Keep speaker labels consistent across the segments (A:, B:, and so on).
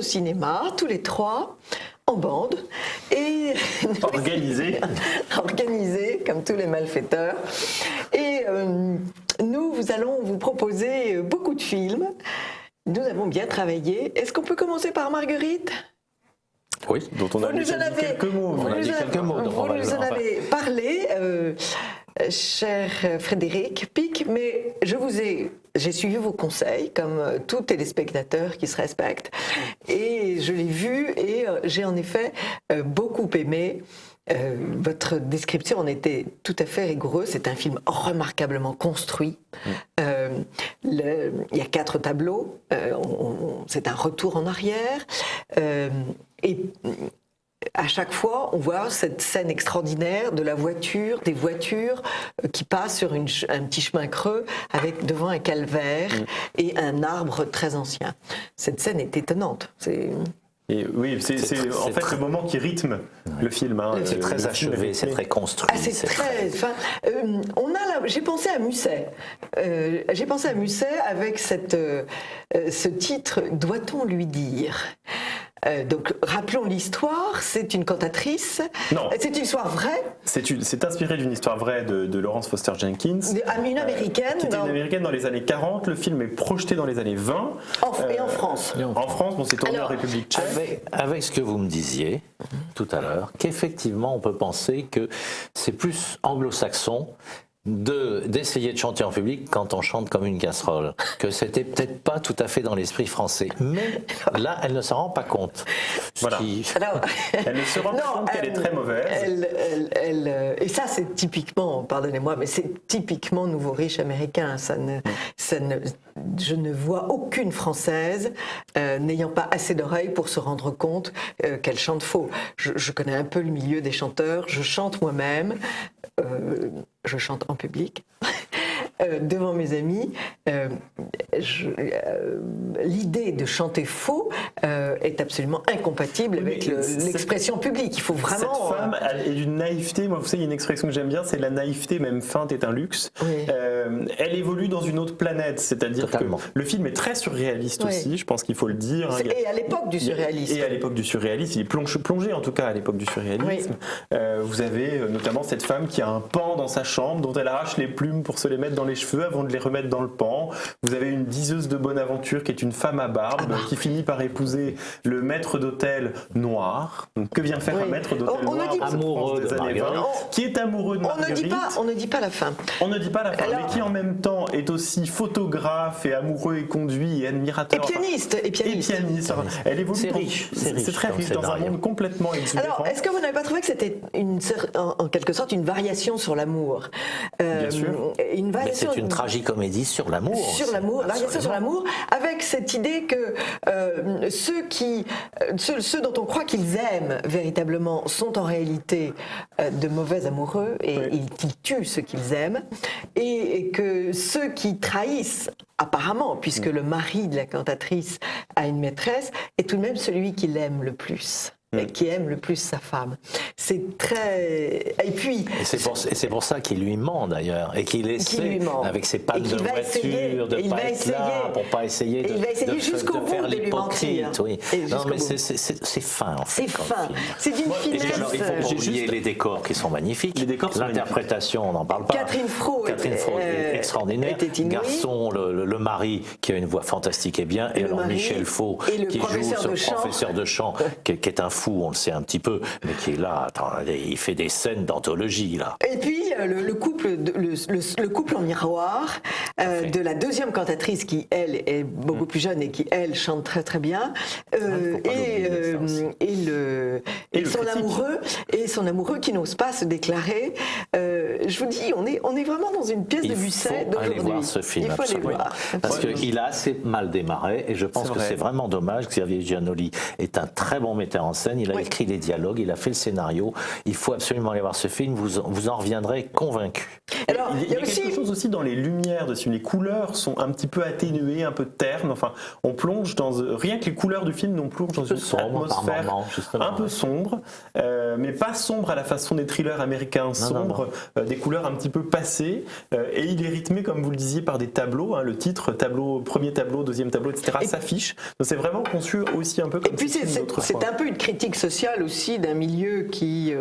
A: cinéma, tous les trois, en bande, et organisés comme tous les malfaiteurs. Et nous allons vous proposer beaucoup de films. Nous avons bien travaillé. Est-ce qu'on peut commencer par Marguerite ?
B: Oui, dont on a déjà dit quelques mots.
A: Vous nous en avez parlé, cher Frédéric Pic, mais j'ai suivi vos conseils, comme tout téléspectateur qui se respecte, et je l'ai vu, et j'ai en effet beaucoup aimé. Votre description en était tout à fait rigoureuse. C'est un film remarquablement construit. Il y a 4 tableaux. C'est un retour en arrière. Et à chaque fois, on voit cette scène extraordinaire de la voiture, des voitures qui passent sur un petit chemin creux avec devant un calvaire et un arbre très ancien. Cette scène est étonnante.
C: Et oui, c'est en fait le moment qui rythme le film.
B: C'est très achevé, c'est très construit.
A: J'ai pensé à Musset. J'ai pensé à Musset avec ce titre « Doit-on lui dire ?» Donc, rappelons l'histoire, c'est une cantatrice.
C: Non.
A: C'est une histoire vraie.
C: C'est inspiré d'une histoire vraie de Laurence Foster Jenkins.
A: Une américaine.
C: Qui était une américaine dans les années 40. Le film est projeté dans les années 20.
A: Et en France.
C: En France, bon, c'est tourné en République tchèque.
B: Avec ce que vous me disiez tout à l'heure, qu'effectivement, on peut penser que c'est plus anglo-saxon d'essayer de chanter en public quand on chante comme une casserole, que c'était peut-être pas tout à fait dans l'esprit français. Mais là, elle ne s'en rend pas compte.
C: Voilà. Elle ne se rend pas compte qu'elle est très mauvaise.
A: Et ça, c'est typiquement, pardonnez-moi, mais c'est typiquement nouveau riche américain. Je ne vois aucune Française n'ayant pas assez d'oreilles pour se rendre compte qu'elle chante faux. Je connais un peu le milieu des chanteurs, je chante moi-même, je chante en public. Devant mes amis, l'idée de chanter faux est absolument incompatible avec l'expression publique. Il faut vraiment...
C: Cette femme est d'une naïveté. Moi, vous savez, il y a une expression que j'aime bien, c'est la naïveté, même feinte est un luxe. Oui. Elle évolue dans une autre planète, c'est-à-dire que le film est très surréaliste aussi, je pense qu'il faut le dire.
A: Et à l'époque du surréalisme.
C: Et à l'époque du surréalisme, il est plongé en tout cas à l'époque du surréalisme. Oui. Vous avez notamment cette femme qui a un pan dans sa chambre, dont elle arrache les plumes pour se les mettre dans les cheveux avant de les remettre dans le pan. Vous avez une diseuse de bonne aventure qui est une femme à barbe qui finit par épouser le maître d'hôtel noir. Donc, que vient faire un maître d'hôtel noir
B: amoureux
C: des années 20, qui est amoureux de Marguerite.
A: On ne dit pas la fin.
C: On ne dit pas la fin, mais qui en même temps est aussi photographe et amoureux et conduit et admirateur.
A: Et pianiste.
C: Elle évolue.
B: C'est riche.
C: C'est très riche dans un monde complètement exubérant.
A: Alors, est-ce que vous n'avez pas trouvé que c'était en quelque sorte une variation sur l'amour?
C: Bien sûr.
B: Mais c'est une tragicomédie sur l'amour.
A: Sur l'amour, variation sur l'amour, avec cette idée que ceux dont on croit qu'ils aiment véritablement sont en réalité de mauvais amoureux et qu'ils tuent ceux qu'ils aiment, et que ceux qui trahissent apparemment, puisque le mari de la cantatrice a une maîtresse, est tout de même celui qui l'aime le plus. Et qui aime le plus sa femme. C'est très... Et puis...
B: Et c'est pour ça qu'il lui ment d'ailleurs, et qu'il essaie, avec ses pannes de voiture, de ne pas être là, pour ne pas essayer de faire l'hypocrite. Oui. Non, mais c'est fin en fait.
A: C'est fin. C'est d'une finesse...
B: Il faut oublier les décors qui sont magnifiques. L'interprétation, on n'en parle pas.
A: Catherine Fro
B: est extraordinaire. Garçon, le mari qui a une voix fantastique et bien, et alors Michel Faux qui joue ce professeur de chant qui est un fou, on le sait un petit peu, mais qui est là, il fait des scènes d'anthologie là.
A: Et puis le couple en miroir de la deuxième cantatrice qui elle est beaucoup plus jeune et qui elle chante très très bien, et son amoureux qui n'ose pas se déclarer. Je vous dis, on est vraiment dans une pièce de Musset d'aujourd'hui.
B: Il faut aller voir ce film,
A: il faut aller voir.
B: Parce qu'il a assez mal démarré, et je pense que c'est vraiment dommage. Xavier Giannoli est un très bon metteur en scène, il a écrit les dialogues, il a fait le scénario. Il faut absolument aller voir ce film, vous en reviendrez convaincu.
C: Alors, il y a quelque chose aussi dans les lumières de ce film. Les couleurs sont un petit peu atténuées, un peu ternes. Enfin, on plonge dans... Rien que les couleurs du film, on plonge dans une atmosphère un peu sombre, mais pas sombre à la façon des thrillers américains sombres, des des couleurs un petit peu passées, et il est rythmé, comme vous le disiez, par des tableaux. Le titre, premier tableau, deuxième tableau, etc. s'affiche. Donc c'est vraiment conçu aussi un peu comme.
A: Et puis c'est un peu une critique sociale aussi d'un milieu qui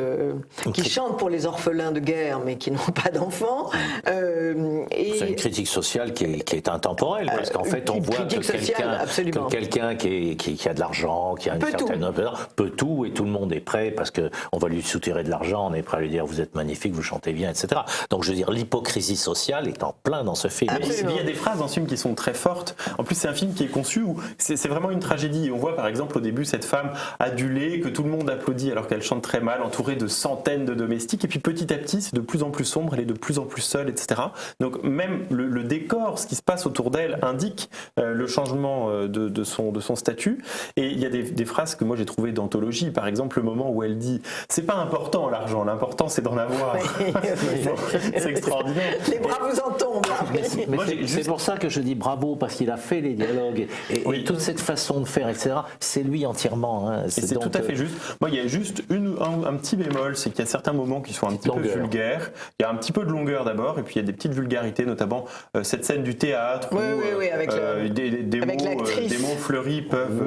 A: chante pour les orphelins de guerre, mais qui n'ont pas d'enfants.
B: C'est une critique sociale qui est intemporelle, parce qu'en fait on voit que quelqu'un qui a de l'argent, qui a une certaine peut tout, et tout le monde est prêt, parce qu'on va lui soutirer de l'argent, on est prêt à lui dire vous êtes magnifique, vous chantez bien, etc. Donc je veux dire, l'hypocrisie sociale est en plein dans ce film.
C: Il y a des phrases dans ce film qui sont très fortes. En plus c'est un film qui est conçu où c'est vraiment une tragédie. On voit par exemple au début cette femme adulée, que tout le monde applaudit alors qu'elle chante très mal, entourée de centaines de domestiques, et puis petit à petit c'est de plus en plus sombre, elle est de plus en plus seule, etc. Donc même le décor, ce qui se passe autour d'elle indique le changement de son statut. Et il y a des phrases que moi j'ai trouvées d'anthologie, par exemple le moment où elle dit « c'est pas important l'argent, l'important c'est d'en avoir ». C'est extraordinaire.
A: Les bras vous en tombent là.
B: C'est pour ça que je dis bravo, parce qu'il a fait les dialogues et toute cette façon de faire, etc. C'est lui entièrement.
C: Et c'est tout à fait juste. Moi, il y a juste un petit bémol, c'est qu'il y a certains moments qui sont un petit peu vulgaires. Il y a un petit peu de longueur d'abord, et puis il y a des petites vulgarités, notamment cette scène du théâtre où des mots fleuris peuvent.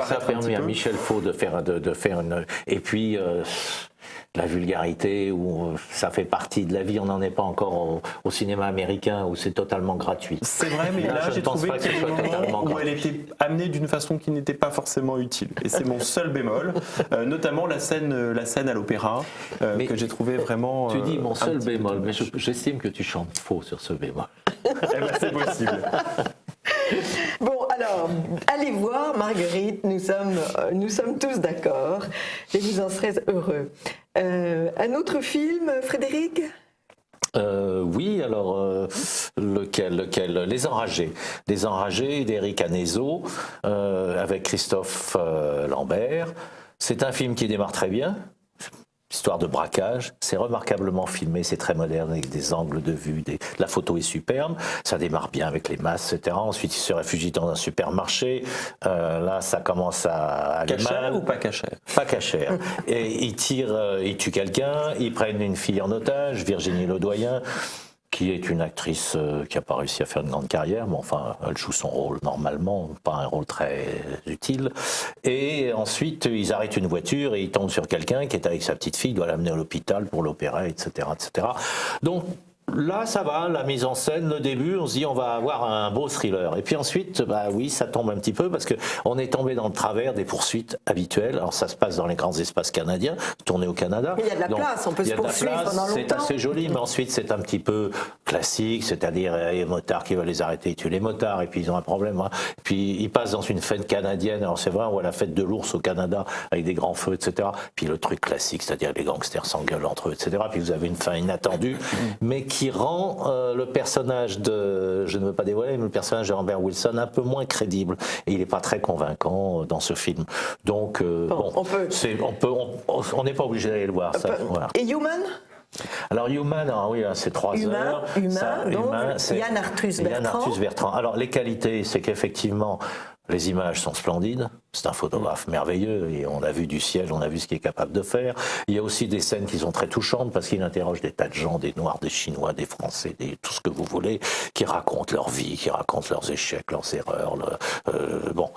B: Ça permet à Michel Faux de faire une. Et puis. La vulgarité, où ça fait partie de la vie, on n'en est pas encore au cinéma américain où c'est totalement gratuit.
C: C'est vrai, mais là j'ai trouvé qu'il y a des moments où elle était amenée d'une façon qui n'était pas forcément utile. Et c'est mon seul bémol, notamment la scène à l'opéra, que j'ai trouvé vraiment...
B: Tu dis mon seul bémol, mais j'estime que tu chantes faux sur ce bémol.
C: Eh ben, c'est possible.
A: Bon, alors, allez voir Marguerite, nous sommes tous d'accord et vous en serez heureux. Un autre film, Frédéric ?
B: Oui, alors lequel Les Enragés. Les Enragés d'Éric Anézo avec Christophe Lambert. C'est un film qui démarre très bien. Histoire de braquage, c'est remarquablement filmé, c'est très moderne avec des angles de vue, la photo est superbe, ça démarre bien avec les masses, etc. Ensuite, il se réfugie dans un supermarché. Là, ça commence à aller mal.
C: Cachère ou pas cachère ?
B: Pas cachère. Et il tue quelqu'un, ils prennent une fille en otage, Virginie Ledoyen, qui est une actrice qui n'a pas réussi à faire une grande carrière, mais enfin, elle joue son rôle normalement, pas un rôle très utile. Et ensuite, ils arrêtent une voiture et ils tombent sur quelqu'un qui est avec sa petite fille, doit l'amener à l'hôpital pour l'opérer, etc., etc. Donc, là, ça va, la mise en scène, le début, on se dit on va avoir un beau thriller. Et puis ensuite, bah oui, ça tombe un petit peu parce que on est tombé dans le travers des poursuites habituelles. Alors ça se passe dans les grands espaces canadiens, tourné au Canada.
A: Il y a de la place, on peut se poursuivre pendant longtemps.
B: C'est assez joli, mais ensuite c'est un petit peu classique, c'est-à-dire les motards qui veulent les arrêter, ils tuent les motards et puis ils ont un problème. Hein. Puis ils passent dans une fête canadienne. Alors c'est vrai, on voit la fête de l'ours au Canada avec des grands feux, etc. Puis le truc classique, c'est-à-dire les gangsters s'engueulent entre eux, etc. Puis vous avez une fin inattendue, mais qui rend le personnage je ne veux pas dévoiler, mais le personnage de Lambert Wilson un peu moins crédible. Et il n'est pas très convaincant dans ce film. Donc, on n'est pas obligé d'aller le voir. Ça, voilà.
A: Et Human ?
B: Alors Human, oui, c'est 3 heures.
A: Human, Yann Arthus
B: Bertrand. Alors les qualités, c'est qu'effectivement, les images sont splendides. C'est un photographe merveilleux et on a vu du ciel, on a vu ce qu'il est capable de faire. Il y a aussi des scènes qui sont très touchantes parce qu'il interroge des tas de gens, des Noirs, des Chinois, des Français, tout ce que vous voulez, qui racontent leur vie, qui racontent leurs échecs, leurs erreurs. Bon.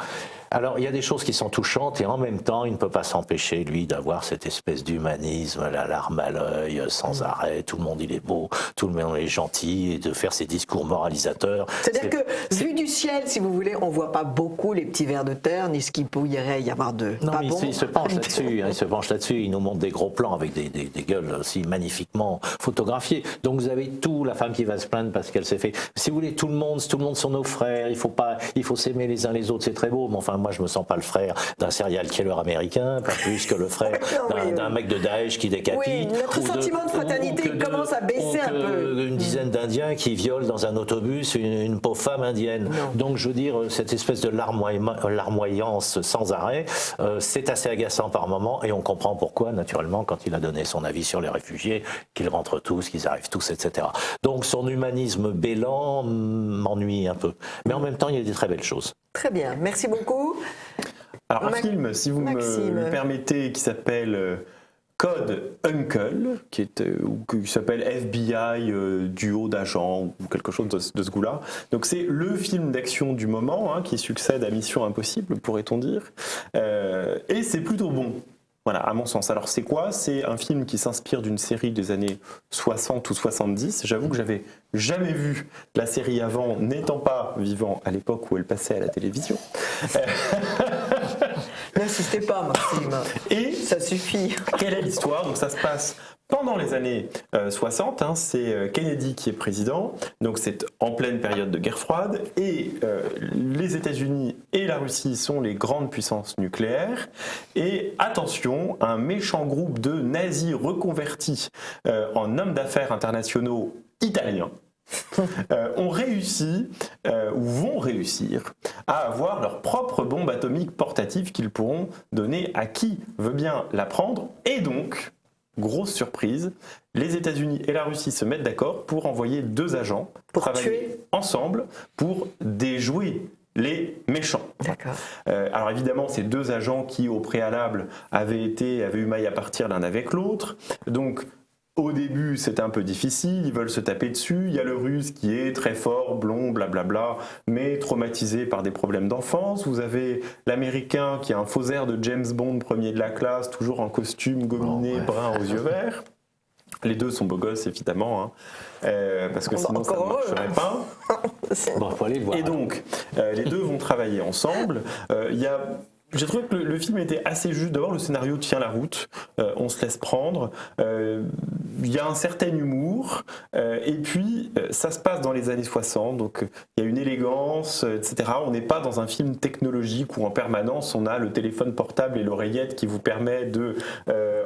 B: Alors, il y a des choses qui sont touchantes et en même temps, il ne peut pas s'empêcher, lui, d'avoir cette espèce d'humanisme, la larme à l'œil, sans arrêt, tout le monde il est beau, tout le monde est gentil, et de faire ses discours moralisateurs.
A: C'est-à-dire que, vu du ciel, si vous voulez, on ne voit pas beaucoup les petits vers de terre, ni ce qu'il pourrait y avoir de
B: non,
A: pas
B: mais
A: bon.
B: Il se penche là-dessus, il nous montre des gros plans avec des gueules aussi magnifiquement photographiées. Donc vous avez la femme qui va se plaindre parce qu'elle s'est fait... Si vous voulez, tout le monde sont nos frères, il faut s'aimer les uns les autres, c'est très beau, mais enfin moi je me sens pas le frère d'un serial killer américain, pas plus que le frère d'un mec de Daesh qui décapite.
A: Oui, notre sentiment de fraternité commence à baisser un peu.
B: Une dizaine d'Indiens qui violent dans un autobus une pauvre femme indienne. Non. Donc je veux dire, cette espèce de larmoyance sans arrêt, c'est assez agaçant par moments et on comprend pourquoi, naturellement, quand il a donné son avis sur les réfugiés, qu'ils rentrent tous, qu'ils arrivent tous, etc. Donc son humanisme bélant m'ennuie un peu. Mais en même temps, il y a des très belles choses.
A: Très bien, merci beaucoup.
C: Alors un film, si vous me le permettez, qui s'appelle Code Uncle, qui s'appelle FBI duo d'agents ou quelque chose de ce goût-là. Donc c'est le film d'action du moment, qui succède à Mission Impossible, pourrait-on dire. Et c'est plutôt bon. Voilà, à mon sens. Alors c'est quoi ? C'est un film qui s'inspire d'une série des années 60 ou 70. J'avoue que j'avais jamais vu la série avant, n'étant pas vivant à l'époque où elle passait à la télévision.
A: N'insistez pas, Maxime.
C: Et
A: ça suffit.
C: Quelle est l'histoire ? Donc ça se passe pendant les années 60, c'est Kennedy qui est président, donc c'est en pleine période de guerre froide, et les États-Unis et la Russie sont les grandes puissances nucléaires, et attention, un méchant groupe de nazis reconvertis en hommes d'affaires internationaux italiens ont réussi, ou vont réussir, à avoir leur propre bombe atomique portative qu'ils pourront donner à qui veut bien la prendre, et donc... Grosse surprise, les États-Unis et la Russie se mettent d'accord pour envoyer 2 agents pour travailler ensemble pour déjouer les méchants.
A: D'accord.
C: Alors évidemment, ces 2 agents qui, au préalable, avaient eu maille à partir l'un avec l'autre. Donc, au début, c'était un peu difficile, ils veulent se taper dessus. Il y a le Russe qui est très fort, blond, blablabla, mais traumatisé par des problèmes d'enfance. Vous avez l'Américain qui a un faux air de James Bond, premier de la classe, toujours en costume, gominé, brun aux yeux verts. Les 2 sont beaux gosses, évidemment, parce que sinon ça ne marcherait pas.
B: Bon, faut aller le voir.
C: Et donc, les 2 vont travailler ensemble. J'ai trouvé que le film était assez juste. D'abord, le scénario tient la route, on se laisse prendre. Il y a un certain humour, et puis ça se passe dans les années 60, donc il y a une élégance, etc. On n'est pas dans un film technologique où en permanence on a le téléphone portable et l'oreillette qui vous permet de,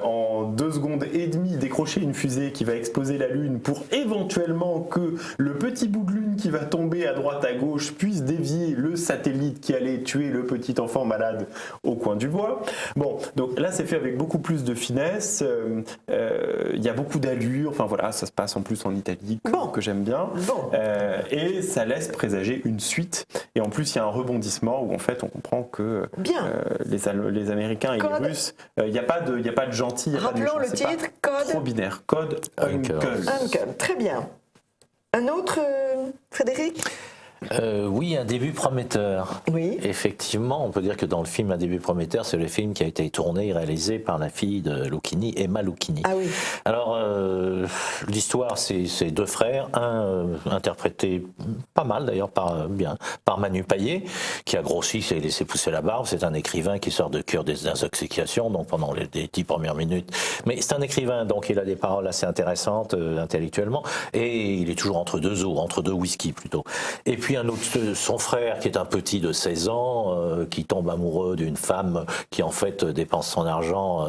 C: en 2 secondes et demie, décrocher une fusée qui va exploser la Lune pour éventuellement que le petit bout de Lune qui va tomber à droite à gauche puisse dévier le satellite qui allait tuer le petit enfant malade au coin du bois. Bon, donc là c'est fait avec beaucoup plus de finesse, il y a beaucoup d'allure, enfin voilà, ça se passe en plus en Italie, que j'aime bien, et ça laisse présager une suite, et en plus il y a un rebondissement où en fait on comprend que les Américains et les Russes, il n'y a pas de gentils, il n'y a pas de méchants.
A: Rappelons le titre, Code.
C: Trop binaire, Code Uncle.
A: Très bien. Un autre, Frédéric ?
B: Oui, un début prometteur.
A: Oui.
B: Effectivement, on peut dire que dans le film Un début prometteur, c'est le film qui a été tourné et réalisé par la fille de Lucchini, Emma Lucchini.
A: Ah oui.
B: Alors, l'histoire, c'est 2 frères, un interprété pas mal d'ailleurs par Manu Payet, qui a grossi, s'est laissé pousser la barbe. C'est un écrivain qui sort de cure des intoxications, donc pendant les 10 premières minutes. Mais c'est un écrivain, donc il a des paroles assez intéressantes intellectuellement, et il est toujours entre 2 eaux, entre 2 whisky plutôt. Et puis un autre, son frère qui est un petit de 16 ans, qui tombe amoureux d'une femme qui en fait dépense son argent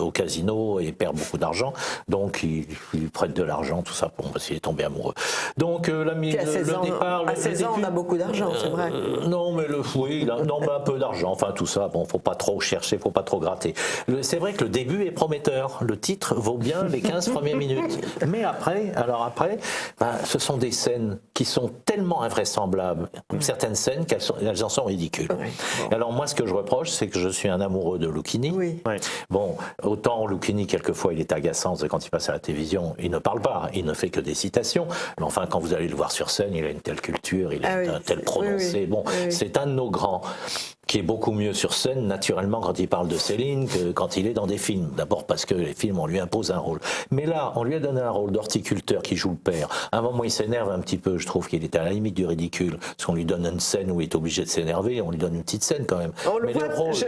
B: au casino et perd beaucoup d'argent, donc il prête de l'argent, tout ça, parce qu'il est tombé amoureux. Donc le départ...
A: À 16 ans, on a beaucoup d'argent, c'est vrai.
B: Non, mais un peu d'argent, enfin tout ça, bon, faut pas trop chercher, faut pas trop gratter. C'est vrai que le début est prometteur, le titre vaut bien les 15 premières minutes, mais après, ce sont des scènes qui sont tellement invraisemblables, certaines scènes qu'elles en sont ridicules. Oui, bon. Alors moi, ce que je reproche, c'est que je suis un amoureux de Lucchini. Oui. Bon, autant Lucchini, quelquefois, il est agaçant, c'est quand il passe à la télévision, il ne parle pas, il ne fait que des citations, mais enfin, quand vous allez le voir sur scène, il a une telle culture, il a un tel prononcé. Bon, c'est un de nos grands, qui est beaucoup mieux sur scène, naturellement, quand il parle de Céline, que quand il est dans des films. D'abord parce que les films, on lui impose un rôle. Mais là, on lui a donné un rôle d'horticulteur qui joue le père. À un moment, il s'énerve un petit peu, je trouve qu'il était à la limite du ridicule, parce qu'on lui donne une scène où il est obligé de s'énerver, on lui donne une petite scène quand même.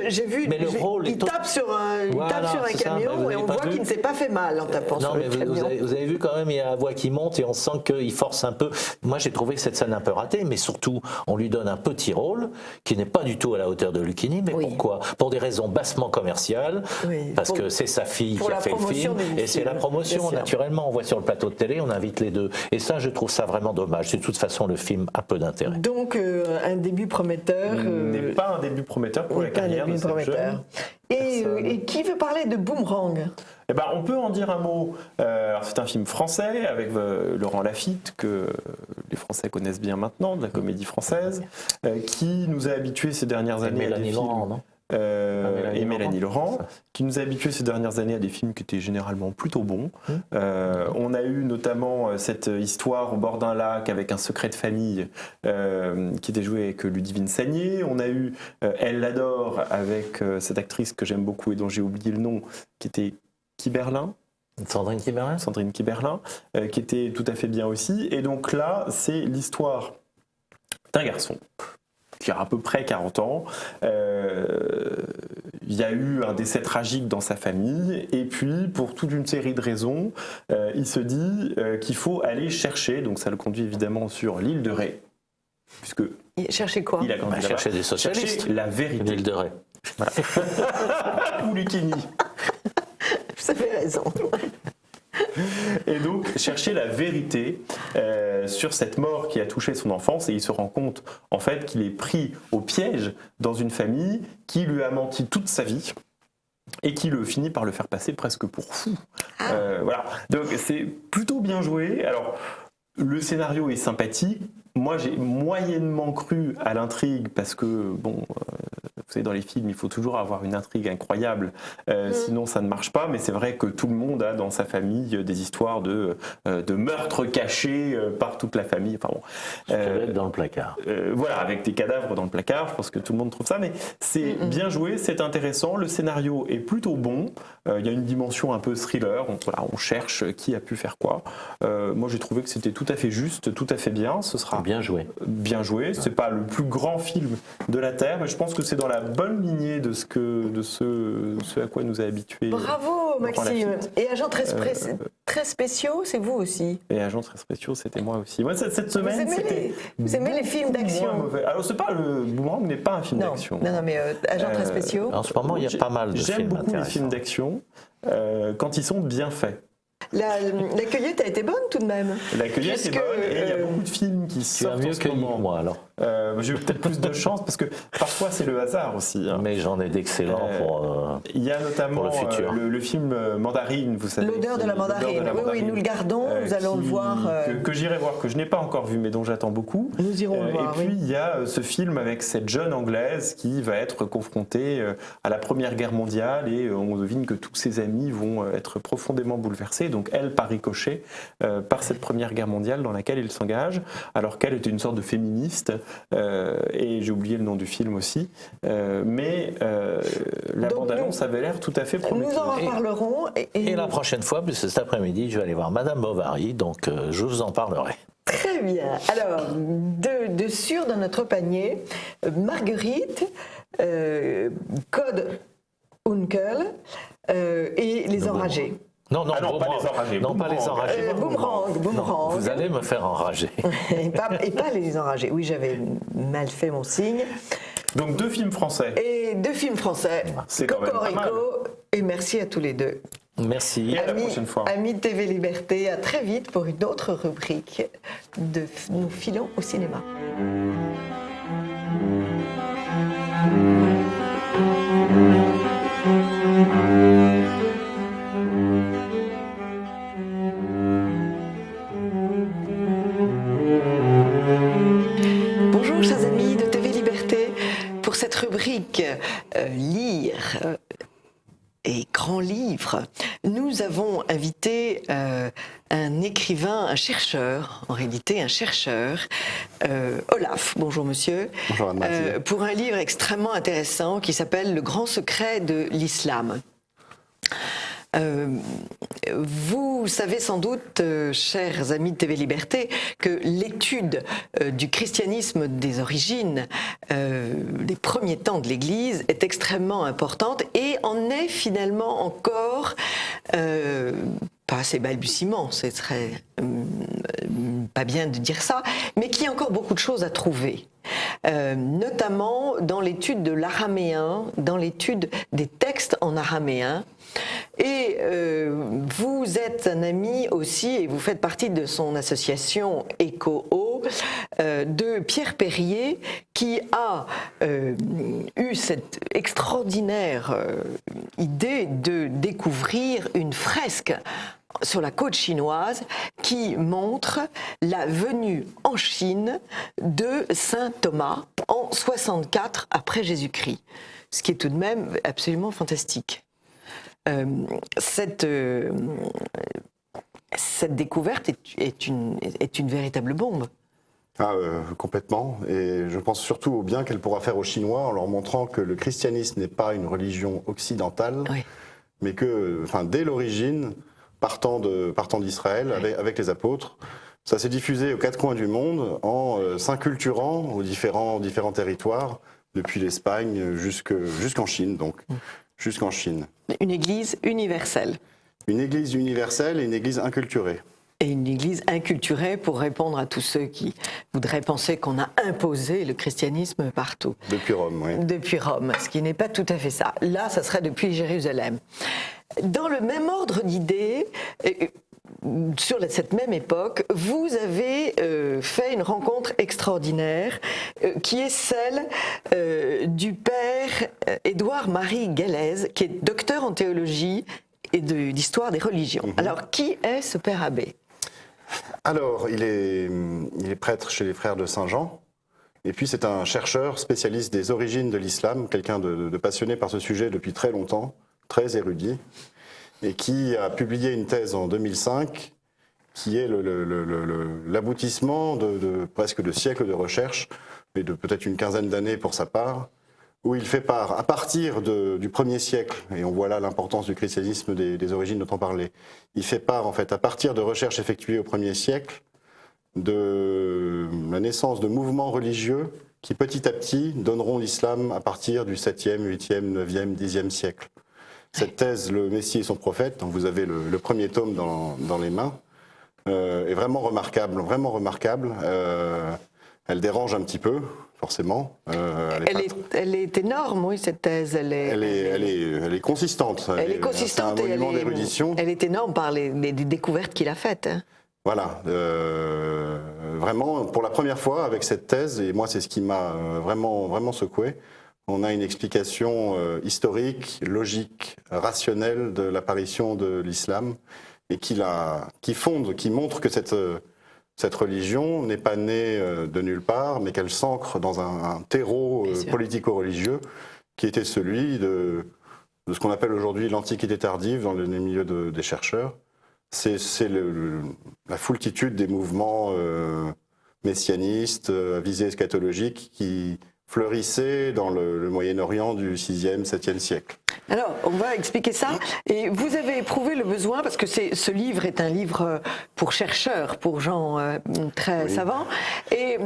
A: J'ai vu, il tape sur un camion et on voit qu'il ne s'est pas fait mal en tapant sur le camion.
B: Vous avez vu quand même, il y a la voix qui monte et on sent qu'il force un peu. Moi, j'ai trouvé cette scène un peu ratée, mais surtout, on lui donne un petit rôle qui n'est pas du tout à la hauteur de Lucchini, mais pourquoi ? Pour des raisons bassement commerciales, parce que c'est sa fille qui a fait le film, et c'est la promotion, naturellement, on voit sur le plateau de télé, on invite les 2, et ça je trouve ça vraiment dommage, de toute façon le film a peu d'intérêt.
A: Donc un début prometteur...
C: n'est pas un début prometteur pour la carrière de cette jeune.
A: Et qui veut parler de Boomerang ?
C: On peut en dire un mot. C'est un film français avec Laurent Lafitte, que les Français connaissent bien maintenant, de la comédie française, qui nous a habitués ces dernières années.
B: Mélanie Laurent, non ?
C: et Mélanie Laurent, qui nous a habitués ces dernières années à des films qui étaient généralement plutôt bons. On a eu notamment cette histoire au bord d'un lac avec un secret de famille qui était joué avec Ludivine Sagnier. On a eu Elle l'adore avec cette actrice que j'aime beaucoup et dont j'ai oublié le nom, qui était Kiberlin.
B: Sandrine
C: Kiberlin, qui était tout à fait bien aussi. Et donc là, c'est l'histoire d'un garçon qui a à peu près 40 ans. Il y a eu un décès tragique dans sa famille, et puis pour toute une série de raisons, il se dit qu'il faut aller chercher, donc ça le conduit évidemment sur l'île de Ré, puisque...
A: Chercher quoi?
C: Il a grandi là-bas.
B: Chercher des socialistes.
C: Chercher la vérité.
B: L'île de Ré.
C: Voilà. Ou Lucchini.
A: Vous avez raison.
C: Et donc chercher la vérité sur cette mort qui a touché son enfance, et il se rend compte en fait qu'il est pris au piège dans une famille qui lui a menti toute sa vie et qui le finit par le faire passer presque pour fou. Voilà. Donc c'est plutôt bien joué. Alors le scénario est sympathique. Moi j'ai moyennement cru à l'intrigue parce que bon. Vous savez, dans les films, il faut toujours avoir une intrigue incroyable, sinon ça ne marche pas. Mais c'est vrai que tout le monde a dans sa famille des histoires de meurtres cachés par toute la famille. Enfin bon,
B: dans le placard.
C: Voilà, avec des cadavres dans le placard. Je pense que tout le monde trouve ça. Mais c'est bien joué, c'est intéressant. Le scénario est plutôt bon. Il y a une dimension un peu thriller. On cherche qui a pu faire quoi. Moi, j'ai trouvé que c'était tout à fait juste, tout à fait bien. Ce sera
B: bien joué.
C: Bien joué. C'est pas le plus grand film de la Terre, mais je pense que c'est dans la bonne lignée de ce à quoi nous a habitués.
A: Bravo Maxime. Et agents très spéciaux, c'est vous aussi.
C: Et agents très spéciaux, c'était moi aussi. Moi cette semaine,
A: vous aimez les films d'action?
C: Alors c'est pas le Boomerang n'est pas un film d'action.
A: Non, mais agents très spéciaux.
B: En ce moment, il y a pas mal de films.
C: J'aime beaucoup les films d'action quand ils sont bien faits.
A: La cueillette a été bonne tout de même.
C: La cueillette est bonne, et il y a beaucoup de films qui sortent en ce moment.
B: Moi alors.
C: J'ai eu peut-être plus de chance parce que parfois c'est le hasard aussi. Hein.
B: Mais j'en ai d'excellents pour.
C: Il y a notamment
B: le futur.
C: Le film Mandarine, vous savez.
A: L'odeur de la mandarine. Oui, nous le gardons, nous allons le voir.
C: Que j'irai voir, que je n'ai pas encore vu, mais dont j'attends beaucoup.
A: Nous irons le voir.
C: Et puis il y a ce film avec cette jeune Anglaise qui va être confrontée à la Première Guerre mondiale, et on devine que tous ses amis vont être profondément bouleversés. Donc elle, par ricochet, par cette Première Guerre mondiale dans laquelle il s'engage, alors qu'elle était une sorte de féministe. Et j'ai oublié le nom du film aussi, mais la bande-annonce avait l'air tout à fait prometteuse.
A: Nous en reparlerons.
B: Et la prochaine fois, puisque cet après-midi, je vais aller voir Madame Bovary, donc je vous en parlerai.
A: Très bien. Alors, de sûr dans notre panier, Marguerite, Code Unkel et Les Enragés.
B: Non,
C: pas les enragés.
B: Non, pas les enragés.
A: Boomerang.
B: Vous allez me faire enrager.
A: et pas Les Enragés. Oui, j'avais mal fait mon signe.
C: Donc 2 films français.
A: Et 2 films français.
C: C'est quand même pas mal.
A: Et merci à tous les deux.
B: Merci.
C: Et à la prochaine fois.
A: Amis de TV Liberté, à très vite pour une autre rubrique de Nous filons au cinéma. Bonjour chers amis de TV Liberté, pour cette rubrique Lire et grands livres, nous avons invité un écrivain, un chercheur, en réalité un chercheur, Olaf, bonjour monsieur,
D: bonjour Anne-Marie.
A: Pour un livre extrêmement intéressant qui s'appelle Le grand secret de l'islam. Vous savez sans doute, chers amis de TV Liberté, que l'étude du christianisme des origines, des premiers temps de l'Église, est extrêmement importante et en est finalement encore pas assez balbutiement, c'est très pas bien de dire ça, mais qu'il y a encore beaucoup de choses à trouver. Notamment dans l'étude de l'araméen, dans l'étude des textes en araméen. Et vous êtes un ami aussi, et vous faites partie de son association ECOO, de Pierre Perrier, qui a eu cette extraordinaire idée de découvrir une fresque sur la côte chinoise qui montre la venue en Chine de saint Thomas en 64 après Jésus-Christ, ce qui est tout de même absolument fantastique. Cette découverte est une véritable bombe.
D: Complètement, et je pense surtout au bien qu'elle pourra faire aux Chinois en leur montrant que le christianisme n'est pas une religion occidentale,
A: Oui.
D: mais que, dès l'origine, partant d'Israël, avec les apôtres, ça s'est diffusé aux quatre coins du monde en s'inculturant aux différents territoires, depuis l'Espagne jusqu'en Chine, jusqu'en Chine.
A: Une église universelle.
D: Une église universelle et une église inculturée.
A: Et une église inculturée pour répondre à tous ceux qui voudraient penser qu'on a imposé le christianisme partout.
D: Depuis Rome, oui.
A: Depuis Rome, ce qui n'est pas tout à fait ça. Là, ça serait depuis Jérusalem. Dans le même ordre d'idées, sur cette même époque, vous avez fait une rencontre extraordinaire qui est celle du père Édouard-Marie Gallez, qui est docteur en théologie et d'histoire des religions. Alors, qui est ce père abbé ?
D: Alors, il est prêtre chez les frères de Saint-Jean, et puis c'est un chercheur spécialiste des origines de l'islam, quelqu'un de passionné par ce sujet depuis très longtemps, très érudit, et qui a publié une thèse en 2005, qui est l'aboutissement de presque de siècles de recherche, et de peut-être une quinzaine d'années pour sa part, où il fait part, à partir du 1er siècle, et on voit là l'importance du christianisme des origines dont on parlait, il fait part en fait à partir de recherches effectuées au 1er siècle, de la naissance de mouvements religieux qui petit à petit donneront l'islam à partir du 7e, 8e, 9e, 10e siècle. Cette thèse, Le Messie et son prophète, dont vous avez le premier tome dans les mains, est vraiment remarquable, vraiment remarquable. Elle dérange un petit peu, forcément.
A: Elle est énorme, oui, cette thèse. Elle
D: est consistante.
A: Elle est consistante.
D: C'est un monument d'érudition.
A: Elle est énorme par les découvertes qu'il a faites. Hein.
D: Voilà. Vraiment, pour la première fois, avec cette thèse, et moi, c'est ce qui m'a vraiment secoué, on a une explication historique, logique, rationnelle de l'apparition de l'islam, et qui montre que cette religion n'est pas née de nulle part, mais qu'elle s'ancre dans un terreau politico-religieux qui était celui de ce qu'on appelle aujourd'hui l'Antiquité tardive dans les milieux des chercheurs. C'est la foultitude des mouvements messianistes à visée eschatologique qui fleurissaient dans le Moyen-Orient du 6e, 7e siècle.
A: Alors, on va expliquer ça. Et vous avez éprouvé le besoin, parce que ce livre est un livre pour chercheurs, pour gens très savants, et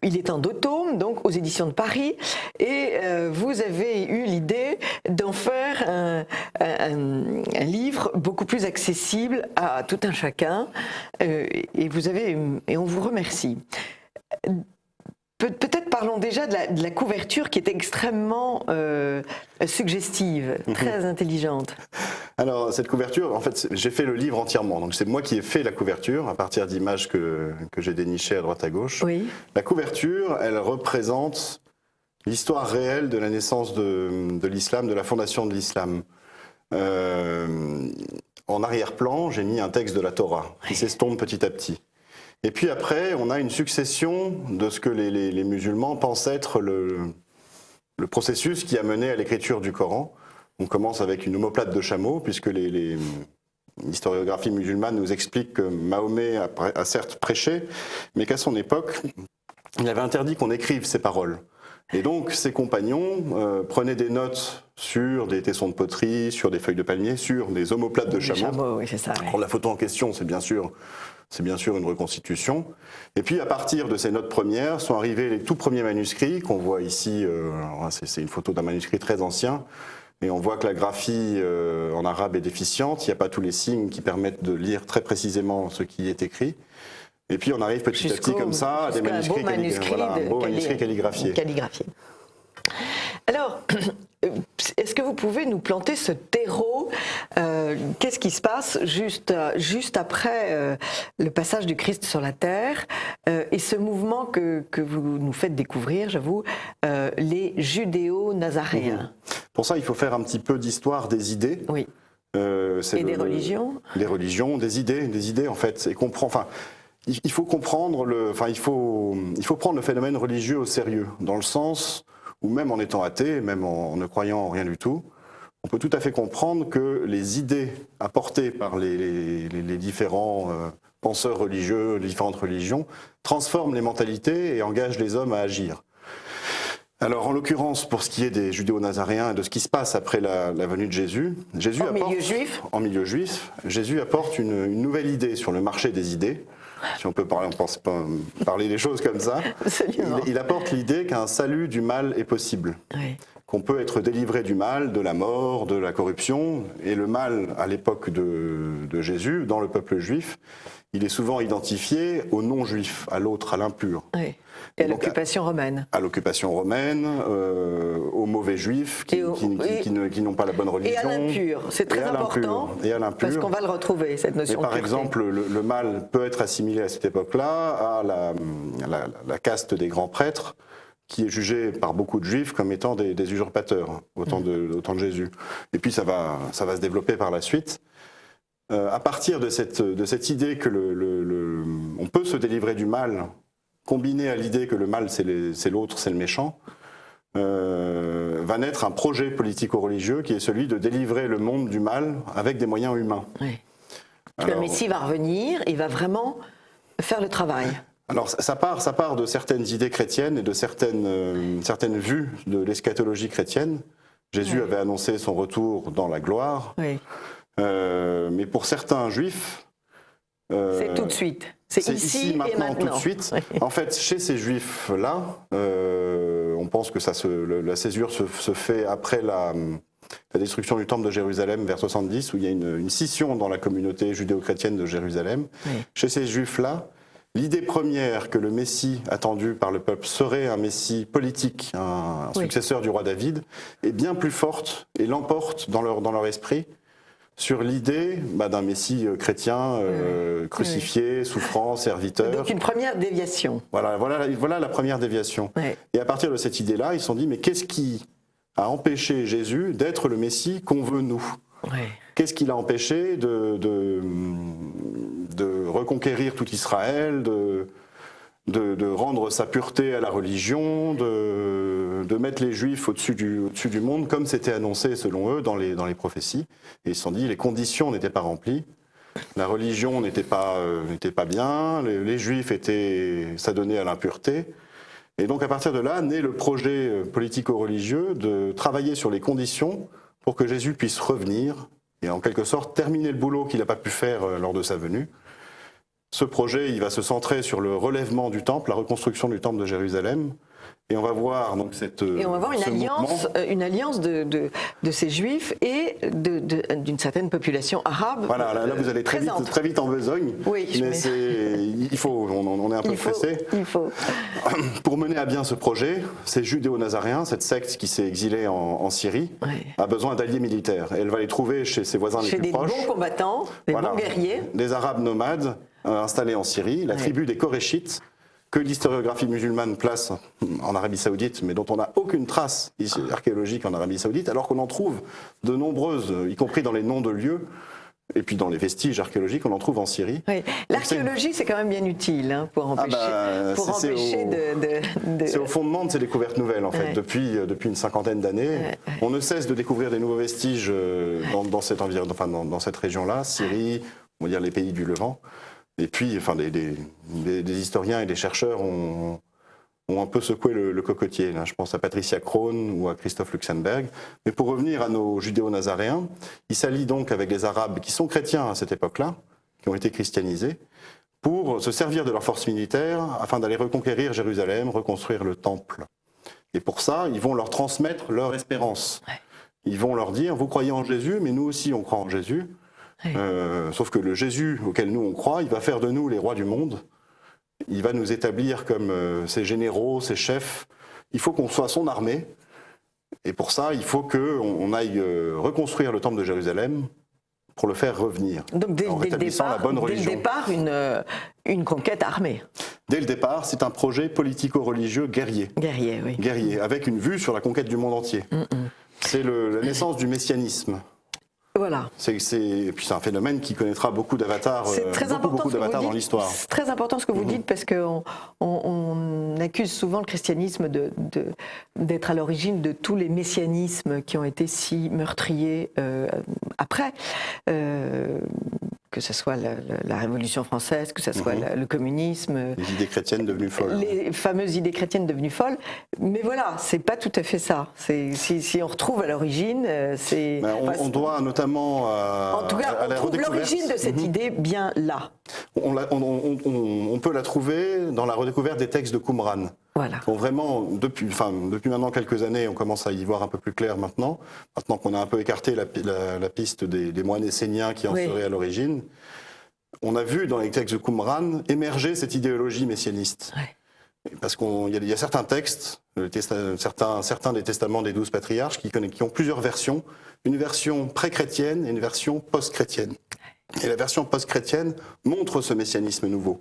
A: il est en 2 tomes, donc aux éditions de Paris, et vous avez eu l'idée d'en faire un livre beaucoup plus accessible à tout un chacun, et on vous remercie. Peut-être parlons déjà de la couverture qui est extrêmement suggestive, très intelligente.
D: Alors cette couverture, en fait, j'ai fait le livre entièrement. Donc c'est moi qui ai fait la couverture à partir d'images que j'ai dénichées à droite à gauche. Oui. La couverture, elle représente l'histoire réelle de la naissance de l'islam, de la fondation de l'islam. En arrière-plan, j'ai mis un texte de la Torah qui s'estompe petit à petit. Et puis après, on a une succession de ce que les musulmans pensent être le processus qui a mené à l'écriture du Coran. On commence avec une omoplate de chameau, puisque l'historiographie musulmane nous explique que Mahomet a certes prêché, mais qu'à son époque, il avait interdit qu'on écrive ses paroles. Et donc, ses compagnons prenaient des notes sur des tessons de poterie, sur des feuilles de palmier, sur des omoplates de chameau.
A: Oui, c'est ça.
D: Alors, la photo en question, c'est bien sûr une reconstitution. Et puis, à partir de ces notes premières, sont arrivés les tout premiers manuscrits qu'on voit ici. C'est une photo d'un manuscrit très ancien. Et on voit que la graphie en arabe est déficiente. Il n'y a pas tous les signes qui permettent de lire très précisément ce qui est écrit. Et puis, on arrive petit à petit comme ça à des manuscrits calligraphiés.
A: Alors, est-ce que vous pouvez nous planter ce terreau ? Qu'est-ce qui se passe juste après le passage du Christ sur la terre et ce mouvement que vous nous faites découvrir, j'avoue, les judéo-nazaréens.
D: Pour ça, il faut faire un petit peu d'histoire des idées.
A: Oui. Et des religions.
D: Des religions, des idées en fait. Et il faut comprendre il faut prendre le phénomène religieux au sérieux, dans le sens où même en étant athée, même en ne croyant en rien du tout, on peut tout à fait comprendre que les idées apportées par les différents penseurs religieux, les différentes religions, transforment les mentalités et engagent les hommes à agir. Alors, en l'occurrence, pour ce qui est des judéo-nazaréens et de ce qui se passe après la venue de Jésus, en milieu juif, Jésus apporte une nouvelle idée sur le marché des idées. Si on peut parler des choses comme ça, il apporte l'idée qu'un salut du mal est possible. Oui. Qu'on peut être délivré du mal, de la mort, de la corruption. Et le mal, à l'époque de Jésus, dans le peuple juif, il est souvent identifié aux non-juifs, à l'autre, à l'impur. Oui.
A: Et à l'occupation romaine.
D: À l'occupation romaine, aux mauvais juifs qui n'ont pas la bonne religion.
A: Et à l'impur, c'est très important, parce qu'on va le retrouver, cette notion de
D: pureté. Par exemple, le mal peut être assimilé à cette époque-là à la caste des grands prêtres, qui est jugé par beaucoup de juifs comme étant des usurpateurs au temps de Jésus. Et puis ça va se développer par la suite. À partir de cette idée que on peut se délivrer du mal, combiné à l'idée que le mal c'est l'autre, c'est le méchant, va naître un projet politico-religieux qui est celui de délivrer le monde du mal avec des moyens humains. Oui.
A: Alors, le Messie va revenir, il va vraiment faire le travail.
D: Alors ça part de certaines idées chrétiennes et de certaines vues de l'eschatologie chrétienne. Jésus avait annoncé son retour dans la gloire, mais pour certains juifs...
A: c'est tout de suite. C'est ici
D: maintenant, tout de suite. En fait, chez ces juifs-là, on pense que la césure se fait après la destruction du temple de Jérusalem vers 70, où il y a une scission dans la communauté judéo-chrétienne de Jérusalem. Oui. Chez ces juifs-là, l'idée première que le Messie attendu par le peuple serait un Messie politique, un successeur du roi David, est bien plus forte et l'emporte dans leur esprit sur l'idée d'un Messie chrétien crucifié, souffrant, serviteur.
A: Donc une première déviation.
D: Voilà la première déviation. Oui. Et à partir de cette idée-là, ils se sont dit, mais qu'est-ce qui a empêché Jésus d'être le Messie qu'on veut nous ? Oui. Qu'est-ce qui l'a empêché de reconquérir tout Israël, de rendre sa pureté à la religion, de mettre les Juifs au-dessus du monde, comme c'était annoncé selon eux dans les prophéties. Et ils se sont dit, les conditions n'étaient pas remplies, la religion n'était pas bien, les Juifs s'adonnaient à l'impureté. Et donc à partir de là, naît le projet politico-religieux de travailler sur les conditions pour que Jésus puisse revenir et en quelque sorte terminer le boulot qu'il n'a pas pu faire lors de sa venue. Ce projet, il va se centrer sur le relèvement du temple, la reconstruction du temple de Jérusalem. Et on va voir donc
A: une alliance de ces Juifs et d'une certaine population arabe.
D: Voilà, là vous allez très vite en besogne.
A: Oui,
D: mais on est un peu pressé.
A: Il faut.
D: Pour mener à bien ce projet, ces judéo-nazaréens, cette secte qui s'est exilée en Syrie, a besoin d'alliés militaires. Et elle va les trouver chez ses voisins les plus proches.
A: Chez des bons combattants, des bons guerriers.
D: Des Arabes nomades installés en Syrie, la tribu des Koréchites, que l'historiographie musulmane place en Arabie Saoudite, mais dont on n'a aucune trace archéologique en Arabie Saoudite, alors qu'on en trouve de nombreuses, y compris dans les noms de lieux, et puis dans les vestiges archéologiques, on en trouve en Syrie. Oui.
A: L'archéologie, c'est quand même bien utile pour empêcher,
D: C'est au fondement de ces découvertes nouvelles, en fait, depuis une cinquantaine d'années. On ne cesse de découvrir des nouveaux vestiges dans cette région-là, Syrie, on va dire les pays du Levant. Et puis, des historiens et des chercheurs ont un peu secoué le cocotier. Là. Je pense à Patricia Krohn ou à Christophe Luxemberg. Mais pour revenir à nos judéo-nazaréens, ils s'allient donc avec les Arabes qui sont chrétiens à cette époque-là, qui ont été christianisés, pour se servir de leur force militaire afin d'aller reconquérir Jérusalem, reconstruire le temple. Et pour ça, ils vont leur transmettre leur espérance. Ils vont leur dire, vous croyez en Jésus, mais nous aussi on croit en Jésus. Sauf que le Jésus auquel nous on croit, il va faire de nous les rois du monde. Il va nous établir comme ses généraux, ses chefs. Il faut qu'on soit son armée. Et pour ça, il faut qu'on aille reconstruire le temple de Jérusalem pour le faire revenir.
A: Donc dès le départ, une conquête armée.
D: Dès le départ, c'est un projet politico-religieux guerrier.
A: Guerrier, oui.
D: Guerrier, avec une vue sur la conquête du monde entier. C'est la naissance du messianisme.
A: Voilà.
D: Et puis c'est un phénomène qui connaîtra beaucoup d'avatars,
A: C'est très important
D: beaucoup
A: ce que vous
D: d'avatars dans
A: dites.
D: l'histoire.
A: C'est très important ce que vous dites parce qu'on on accuse souvent le christianisme d'être à l'origine de tous les messianismes qui ont été si meurtriers après. Que ce soit la Révolution française, que ce soit le communisme.
D: Les idées chrétiennes devenues folles.
A: Les fameuses idées chrétiennes devenues folles. Mais voilà, c'est pas tout à fait ça. Si on retrouve à l'origine, c'est...
D: on doit notamment
A: en tout cas,
D: à
A: on
D: la
A: trouve
D: redécouverte.
A: l'origine de cette idée bien là.
D: On peut la trouver dans la redécouverte des textes de Qumran.
A: Voilà.
D: Donc vraiment, depuis maintenant quelques années, on commence à y voir un peu plus clair maintenant qu'on a un peu écarté la piste des moines esséniens qui en seraient à l'origine. On a vu dans les textes de Qumran émerger cette idéologie messianiste. Ouais. Parce qu'il y a certains textes, certains des testaments des 12 patriarches qui ont plusieurs versions, une version pré-chrétienne et une version post-chrétienne. Et la version post-chrétienne montre ce messianisme nouveau.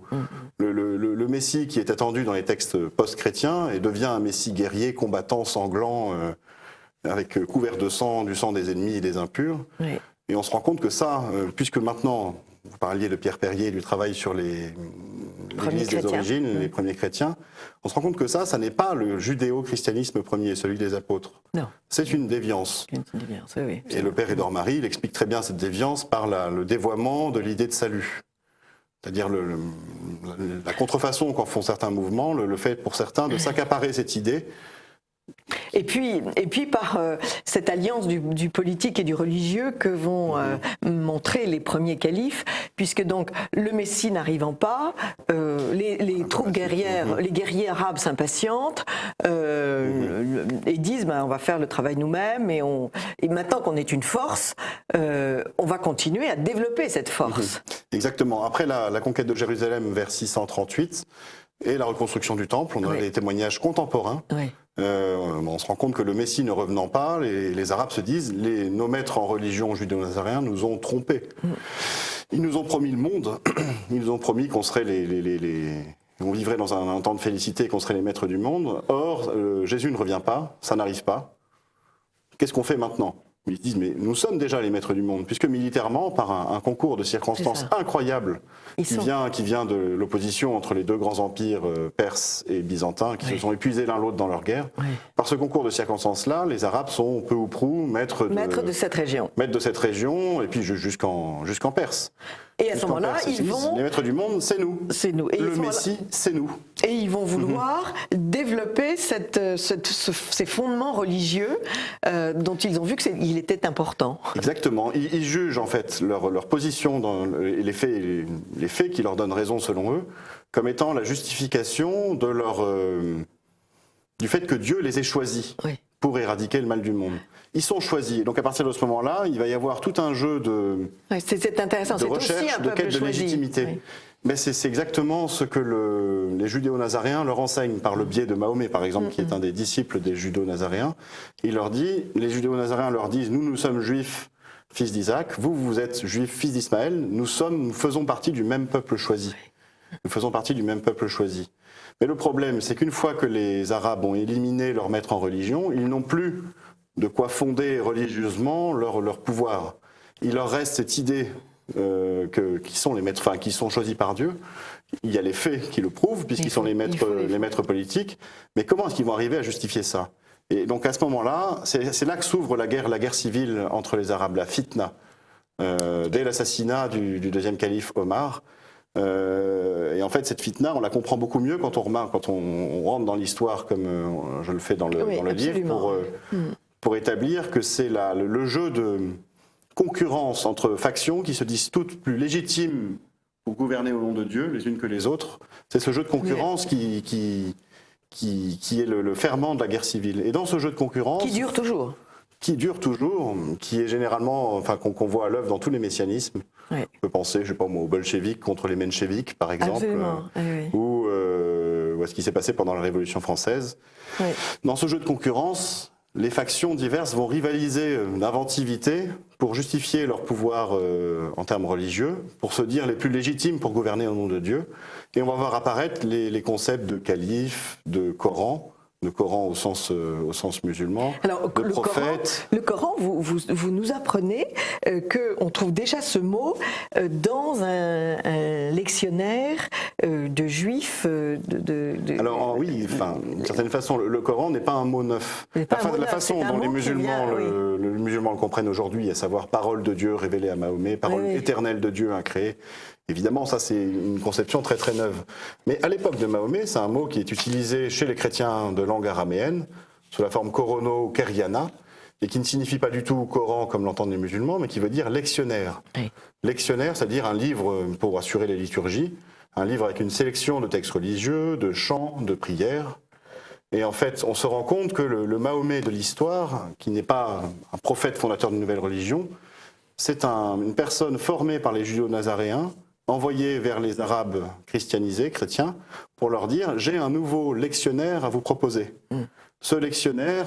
D: Le Messie qui est attendu dans les textes post-chrétiens et devient un Messie guerrier, combattant, sanglant, avec couvert de sang, du sang des ennemis et des impurs. Oui. Et on se rend compte que ça, puisque maintenant, vous parliez de Pierre Perrier, du travail sur l'Église des origines, les premiers chrétiens, on se rend compte que ça n'est pas le judéo-christianisme premier, celui des apôtres. Non. C'est une déviance.
A: Une déviance, oui.
D: Et le père Édouard Marie, il explique très bien cette déviance par le dévoiement de l'idée de salut. C'est-à-dire la contrefaçon qu'en font certains mouvements, le fait pour certains de s'accaparer cette idée.
A: Et puis par cette alliance du politique et du religieux que vont montrer les premiers califes, puisque donc le Messie n'arrivant pas, les troupes guerrières, les guerriers arabes s'impatientent et disent on va faire le travail nous-mêmes et maintenant qu'on est une force, on va continuer à développer cette force.
D: Exactement. Après la conquête de Jérusalem vers 638 et la reconstruction du temple, on a des témoignages contemporains. Oui. On se rend compte que le Messie ne revenant pas, les Arabes se disent nos maîtres en religion judéo-nazaréens nous ont trompés. Ils nous ont promis le monde, ils nous ont promis qu'on serait on vivrait dans un temps de félicité, qu'on serait les maîtres du monde. Or, Jésus ne revient pas, ça n'arrive pas. Qu'est-ce qu'on fait maintenant ? Ils se disent, mais nous sommes déjà les maîtres du monde, puisque militairement, par un concours de circonstances incroyable, qui vient de l'opposition entre les deux grands empires perses et byzantins, qui se sont épuisés l'un l'autre dans leur guerre, par ce concours de circonstances-là, les Arabes sont peu ou prou maîtres de cette région. Maîtres de cette région, et puis jusqu'en Perse.
A: Et à ce moment-là, ils vont...
D: Les maîtres du monde, c'est nous.
A: C'est nous. Et
D: le Messie, c'est nous.
A: Et ils vont vouloir développer ces fondements religieux dont ils ont vu qu'il était important.
D: Exactement. Ils jugent en fait leur position et les faits qui leur donnent raison selon eux comme étant la justification du fait que Dieu les ait choisis pour éradiquer le mal du monde. Ils sont choisis. Donc à partir de ce moment-là, il va y avoir tout un jeu de recherche, de quête de légitimité. Oui. Mais c'est exactement ce que les judéo-nazaréens leur enseignent par le biais de Mahomet, par exemple, qui est un des disciples des judéo-nazaréens. Les judéo-nazaréens leur disent, nous sommes juifs, fils d'Isaac, vous êtes juifs, fils d'Ismaël, nous faisons partie du même peuple choisi. Nous faisons partie du même peuple choisi. Mais le problème, c'est qu'une fois que les Arabes ont éliminé leur maître en religion, ils n'ont plus de quoi fonder religieusement leur pouvoir. Il leur reste cette idée qui sont les maîtres, qui sont choisis par Dieu. Il y a les faits qui le prouvent, puisqu'ils sont les maîtres politiques. Mais comment est-ce qu'ils vont arriver à justifier ça ? Et donc à ce moment-là, c'est là que s'ouvre la guerre civile entre les Arabes, la fitna, dès l'assassinat du deuxième calife Omar. Et en fait, cette fitna, on la comprend beaucoup mieux quand on rentre dans l'histoire, comme je le fais dans le livre, pour établir que c'est le jeu de concurrence entre factions qui se disent toutes plus légitimes pour gouverner au nom de Dieu, les unes que les autres. C'est ce jeu de concurrence qui est le ferment de la guerre civile. Et dans ce jeu de concurrence...
A: Qui dure toujours,
D: qui est généralement, qu'on voit à l'œuvre dans tous les messianismes. Oui. On peut penser, je sais pas moi, aux bolcheviks contre les mencheviks, par exemple, ou à ce qui s'est passé pendant la Révolution française. Oui. Dans ce jeu de concurrence, les factions diverses vont rivaliser d'inventivité pour justifier leur pouvoir en termes religieux, pour se dire les plus légitimes pour gouverner au nom de Dieu. Et on va voir apparaître les concepts de calife, de Coran, Le Coran au sens musulman.
A: Alors,
D: le prophète.
A: Le Coran, vous nous apprenez qu'on trouve déjà ce mot dans un lectionnaire de juifs.
D: Alors oui, d'une certaine façon, le Coran n'est pas un mot neuf. La façon dont les musulmans le musulman le comprennent aujourd'hui, à savoir parole de Dieu révélée à Mahomet, parole éternelle de Dieu incréée. Évidemment, ça c'est une conception très très neuve. Mais à l'époque de Mahomet, c'est un mot qui est utilisé chez les chrétiens de langue araméenne, sous la forme korono ou keriana, et qui ne signifie pas du tout Coran comme l'entendent les musulmans, mais qui veut dire lectionnaire. Oui. Lectionnaire, c'est-à-dire un livre pour assurer les liturgies, un livre avec une sélection de textes religieux, de chants, de prières. Et en fait, on se rend compte que le Mahomet de l'histoire, qui n'est pas un prophète fondateur d'une nouvelle religion, c'est une personne formée par les judéo-nazaréens, envoyé vers les Arabes christianisés, chrétiens, pour leur dire « j'ai un nouveau lectionnaire à vous proposer ». Ce lectionnaire,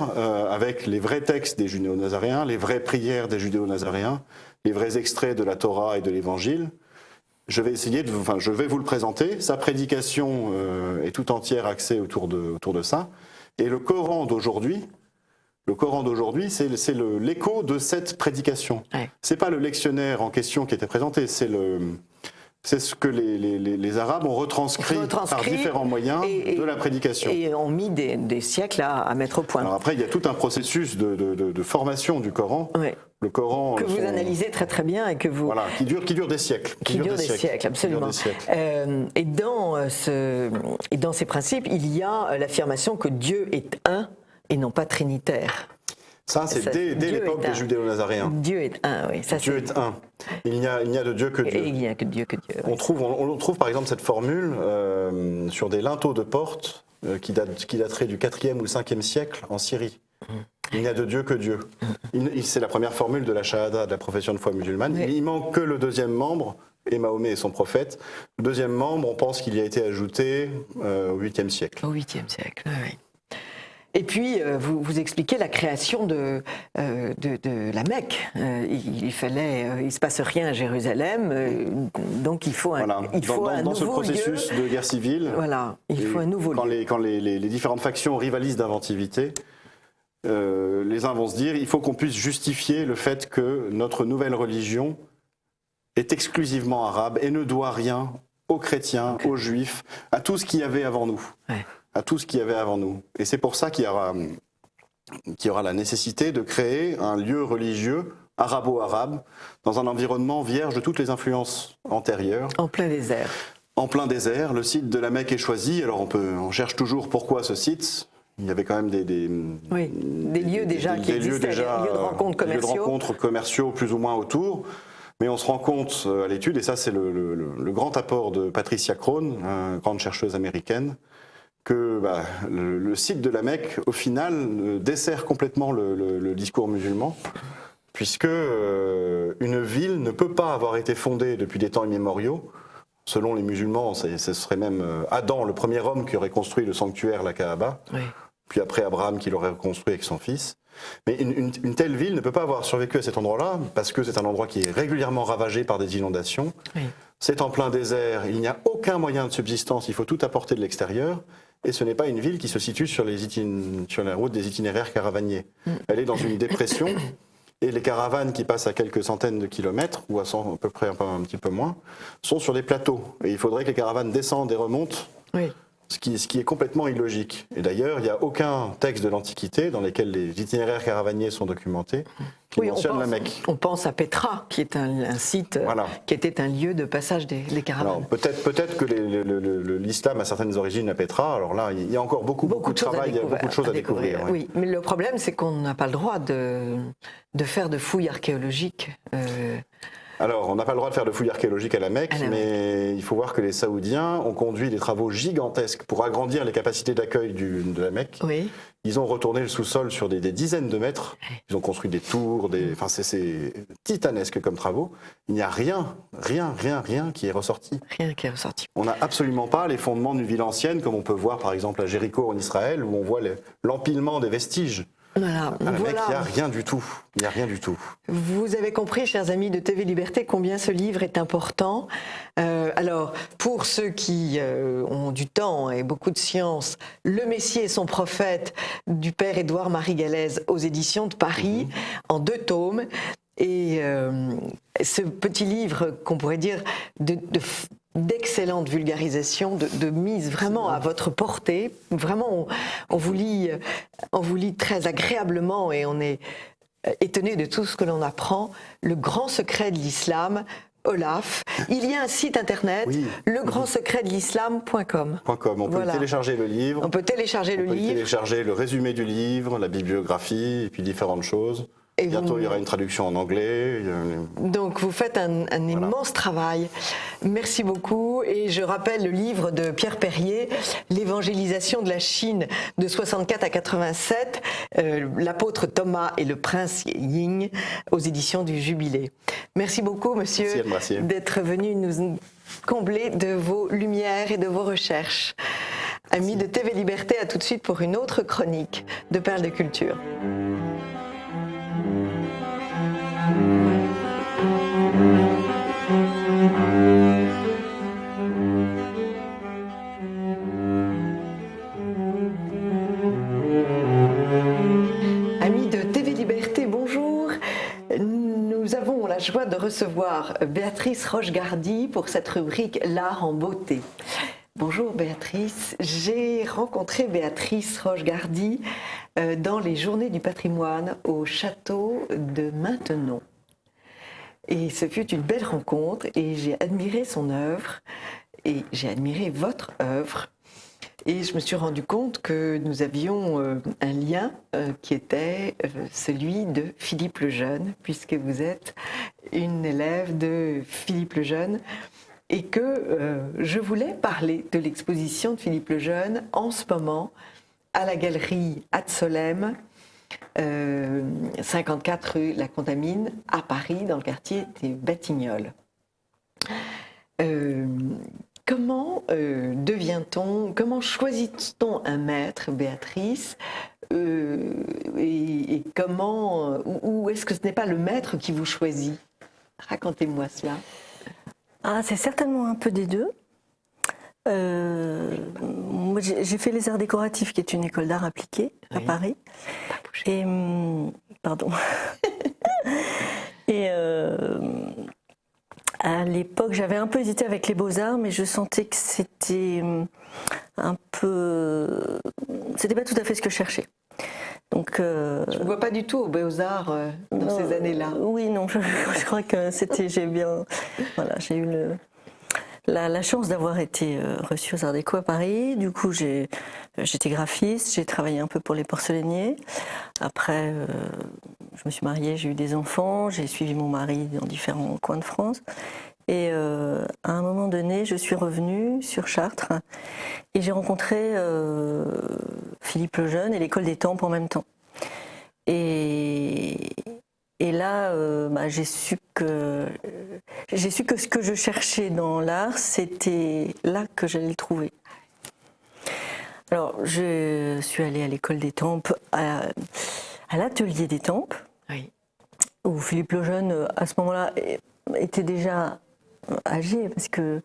D: avec les vrais textes des judéo-nazaréens, les vraies prières des judéo-nazaréens, les vrais extraits de la Torah et de l'Évangile, je vais vous le présenter. Sa prédication est tout entière axée autour de ça. Et le Coran d'aujourd'hui, c'est l'écho de cette prédication. Ouais. C'est pas le lectionnaire en question qui était présenté, c'est ce que les Arabes ont retranscrit par différents moyens de la prédication.
A: Et ont mis des siècles à mettre au point.
D: Alors après, il y a tout un processus de formation du Coran. Ouais. Le Coran
A: que vous analysez très très bien et que vous...
D: Voilà, qui dure des siècles.
A: Qui dure des siècles, absolument. Et dans ces principes, il y a l'affirmation que Dieu est un et non pas trinitaire.
D: Ça, c'est dès l'époque des judéo-nazaréens.
A: Dieu est un, oui. Ça,
D: Dieu est un. Il n'y a de Dieu que Dieu.
A: Et il n'y a que Dieu que Dieu.
D: On trouve par exemple cette formule sur des linteaux de porte qui dateraient du 4e ou 5e siècle en Syrie. Il n'y a de Dieu que Dieu. C'est la première formule de la Shahada, de la profession de foi musulmane. Oui. Il manque que le deuxième membre, et Mahomet est son prophète. Le deuxième membre, on pense qu'il y a été ajouté au 8e siècle.
A: Au 8e siècle, oui. Et puis, vous expliquez la création de la Mecque. Il se passe rien à Jérusalem, donc il faut un nouveau lieu.
D: Dans ce processus de guerre civile,
A: voilà, il faut un nouveau lieu.
D: Quand les différentes factions rivalisent d'inventivité, les uns vont se dire il faut qu'on puisse justifier le fait que notre nouvelle religion est exclusivement arabe et ne doit rien aux chrétiens, aux juifs, à tout ce qu'il y avait avant nous. Ouais. À tout ce qu'il y avait avant nous. Et c'est pour ça qu'il y aura la nécessité de créer un lieu religieux arabo-arabe dans un environnement vierge de toutes les influences antérieures.
A: En plein désert.
D: En plein désert. Le site de la Mecque est choisi. Alors on cherche toujours pourquoi ce site. Il y avait quand même des
A: lieux déjà qui existaient, des lieux de rencontres commerciaux.
D: Des lieux de rencontres commerciaux plus ou moins autour. Mais on se rend compte à l'étude, et ça c'est le grand apport de Patricia Crone, grande chercheuse américaine, que le site de la Mecque, au final, dessert complètement le discours musulman, puisque une ville ne peut pas avoir été fondée depuis des temps immémoriaux. Selon les musulmans, ce serait même Adam, le premier homme, qui aurait construit le sanctuaire, la Kaaba, oui. Puis après Abraham qui l'aurait reconstruit avec son fils. Mais une telle ville ne peut pas avoir survécu à cet endroit-là, parce que c'est un endroit qui est régulièrement ravagé par des inondations. Oui. C'est en plein désert, il n'y a aucun moyen de subsistance, il faut tout apporter de l'extérieur. Et ce n'est pas une ville qui se situe sur la route des itinéraires caravaniers. Elle est dans une dépression, et les caravanes qui passent à quelques centaines de kilomètres, ou à peu près un petit peu moins, sont sur des plateaux. Et il faudrait que les caravanes descendent et remontent, oui. ce qui est complètement illogique. Et d'ailleurs, il n'y a aucun texte de l'Antiquité dans lequel les itinéraires caravaniers sont documentés qui mentionne la Mecque.
A: On pense à Petra, qui est un site, voilà. Qui était un lieu de passage des caravanes.
D: Alors, peut-être que l'islam a certaines origines à Petra. Alors là, il y a encore beaucoup de travail, il y a beaucoup de choses à découvrir.
A: Oui, mais le problème, c'est qu'on n'a pas le droit de faire de fouilles archéologiques.
D: Alors, on n'a pas le droit de faire de fouilles archéologiques à la Mecque, mais il faut voir que les Saoudiens ont conduit des travaux gigantesques pour agrandir les capacités d'accueil de la Mecque. Oui. Ils ont retourné le sous-sol sur des dizaines de mètres. Ils ont construit des tours, enfin c'est titanesque comme travaux. Il n'y a rien qui est ressorti.
A: Rien qui est ressorti.
D: On n'a absolument pas les fondements d'une ville ancienne, comme on peut voir par exemple à Jéricho en Israël, où on voit l'empilement des vestiges.
A: Voilà.
D: Ah, le mec,
A: Voilà.
D: il n'y a rien du tout. Il n'y a rien du tout.
A: Vous avez compris, chers amis de TV Liberté, combien ce livre est important. Alors, pour ceux qui ont du temps et beaucoup de science, Le Messie et son prophète du père Édouard-Marie Galaise aux éditions de Paris, en 2 tomes. Et ce petit livre qu'on pourrait dire d'excellente vulgarisation, de mise vraiment à votre portée. Vraiment, on vous lit très agréablement et on est étonné de tout ce que l'on apprend. Le grand secret de l'islam, Olaf. Il y a un site internet,
D: Oui.
A: legrandssecretdelislam.com.
D: On peut
A: Voilà.
D: télécharger le livre.
A: On peut télécharger le
D: On peut
A: livre.
D: télécharger le résumé du livre, la bibliographie, et puis différentes choses.
A: Et
D: Bientôt,
A: vous-
D: il y aura une traduction en anglais.
A: Donc vous faites un immense travail. Merci beaucoup. Et je rappelle le livre de Pierre Perrier, L'évangélisation de la Chine de 64 à 87, l'apôtre Thomas et le prince Ying aux éditions du Jubilé. Merci beaucoup, monsieur,
D: Merci, Anne-Brassier.
A: d'être venu nous combler de vos lumières et de vos recherches. Amis de TV Liberté, à tout de suite pour une autre chronique de Perles de Culture. Amis de TV Liberté, bonjour. Nous avons la joie de recevoir Béatrice Rochegardy pour cette rubrique L'art en beauté. Bonjour Béatrice, j'ai rencontré Béatrice Rochegardy dans les Journées du patrimoine au château de Maintenon. Et ce fut une belle rencontre et j'ai admiré son œuvre et j'ai admiré votre œuvre. Et je me suis rendu compte que nous avions un lien qui était celui de Philippe Lejeune, puisque vous êtes une élève de Philippe Lejeune, et que je voulais parler de l'exposition de Philippe Lejeune en ce moment à la galerie Ad Solem, 54 rue La Condamine, à Paris, dans le quartier des Batignolles. Comment devient-on, comment choisit-on un maître, Béatrice, et comment, ou est-ce que ce n'est pas le maître qui vous choisit? Racontez-moi cela.
E: Ah, c'est certainement un peu des deux. Moi, j'ai fait les arts décoratifs, qui est une école d'art appliquée à
A: Oui.
E: Paris. Et pardon. Et à l'époque, j'avais un peu hésité avec les beaux-arts, mais je sentais que c'était un peu, c'était pas tout à fait ce que je cherchais. Donc,
A: Je ne vois pas du tout aux Beaux-Arts dans
E: non,
A: ces années-là.
E: Oui, non, je crois que c'était, j'ai eu la chance d'avoir été reçue aux Arts Déco à Paris. Du coup, j'étais graphiste, j'ai travaillé un peu pour les porcelainiers. Après, je me suis mariée, j'ai eu des enfants, j'ai suivi mon mari dans différents coins de France. Et à un moment donné, je suis revenue sur Chartres et j'ai rencontré Philippe Lejeune et l'École des Tempes en même temps. Et là, j'ai su que ce que je cherchais dans l'art, c'était là que j'allais le trouver. Alors, je suis allée à l'École des Tempes, à l'Atelier des Tempes,
A: Oui.
E: où Philippe Lejeune, à ce moment-là, était déjà âgé, parce que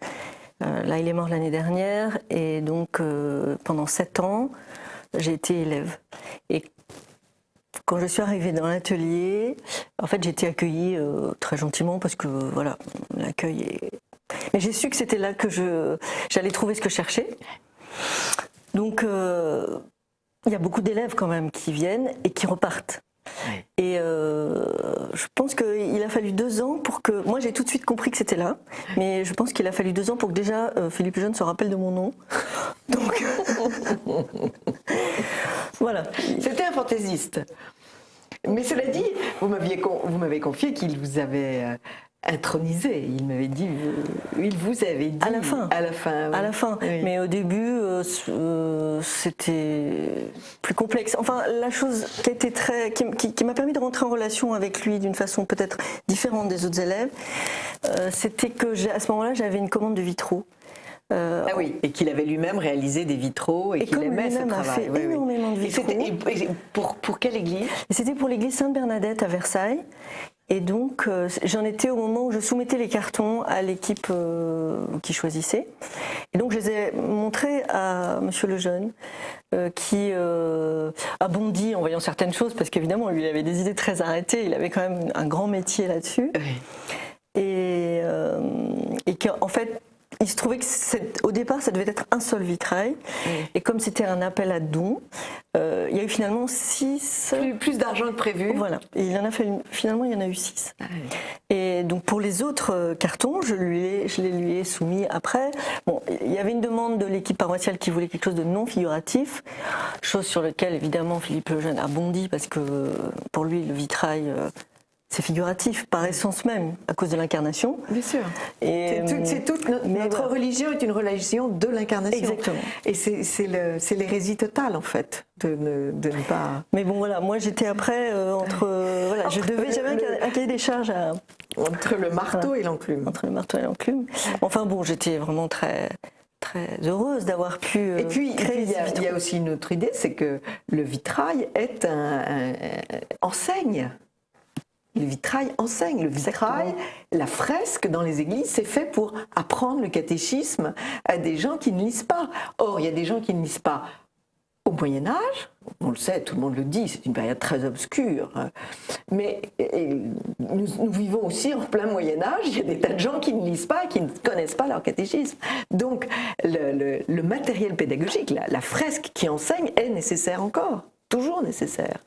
E: là, il est mort l'année dernière, et donc pendant 7 ans, j'ai été élève. Et quand je suis arrivée dans l'atelier, en fait, j'ai été accueillie très gentiment, parce que, voilà, l'accueil est... Mais j'ai su que c'était là que j'allais trouver ce que je cherchais. Donc, il y a beaucoup d'élèves quand même qui viennent et qui repartent.
A: Oui.
E: Et je pense qu'il a fallu 2 ans pour que... Moi, j'ai tout de suite compris que c'était là, mais je pense qu'il a fallu 2 ans pour que déjà Philippe Lejeune se rappelle de mon nom. Donc, voilà.
A: C'était un fantaisiste. Mais cela dit, vous m'avez confié qu'il vous avait intronisé. Il m'avait dit, il vous avait dit
E: À la fin.
A: À la fin. Oui.
E: À la fin.
A: Oui.
E: Mais au début, c'était plus complexe. Enfin, la chose qui a été qui m'a permis de rentrer en relation avec lui d'une façon peut-être différente des autres élèves, c'était que à ce moment-là, j'avais une commande de vitraux
A: Ah oui, et qu'il avait lui-même réalisé des vitraux et qu'il aimait ce
E: lui-même a
A: travail.
E: fait énormément de vitraux.
A: Et pour quelle église?
E: C'était pour l'église Sainte-Bernadette à Versailles. Et donc, j'en étais au moment où je soumettais les cartons à l'équipe qui choisissait. Et donc, je les ai montrés à Monsieur Lejeune, qui a bondi en voyant certaines choses, parce qu'évidemment, lui, il avait des idées très arrêtées. Il avait quand même un grand métier là-dessus.
A: Oui.
E: Et qu'en fait, il se trouvait que au départ, ça devait être un seul vitrail.
A: Oui.
E: Et comme c'était un appel à dons, il y a eu finalement 6...
A: Plus d'argent que prévu.
E: Voilà. Et finalement, il y en a eu 6.
A: Ah oui.
E: Et donc, pour les autres cartons, je les lui ai soumis après. Bon, il y avait une demande de l'équipe paroissiale qui voulait quelque chose de non figuratif, chose sur laquelle, évidemment, Philippe Lejeune a bondi, parce que pour lui, le vitrail... c'est figuratif par essence même, à cause de l'incarnation.
A: Bien sûr.
E: Et,
A: notre religion est une religion de l'incarnation.
E: Exactement.
A: Et c'est l'hérésie totale, en fait, de ne pas...
E: Mais bon, voilà, moi j'étais après j'avais un cahier des charges
A: entre le marteau et l'enclume.
E: Entre le marteau et l'enclume. Enfin bon, j'étais vraiment très heureuse d'avoir pu créer ces vitraux.
A: Il y a aussi une autre idée, c'est que le vitrail est enseigne. Le vitrail enseigne. Le vitrail, la fresque dans les églises, c'est fait pour apprendre le catéchisme à des gens qui ne lisent pas. Or, il y a des gens qui ne lisent pas au Moyen-Âge. On le sait, tout le monde le dit, c'est une période très obscure. Mais nous vivons aussi en plein Moyen-Âge. Il y a des tas de gens qui ne lisent pas, qui ne connaissent pas leur catéchisme. Donc, le matériel pédagogique, la fresque qui enseigne est nécessaire encore, toujours nécessaire.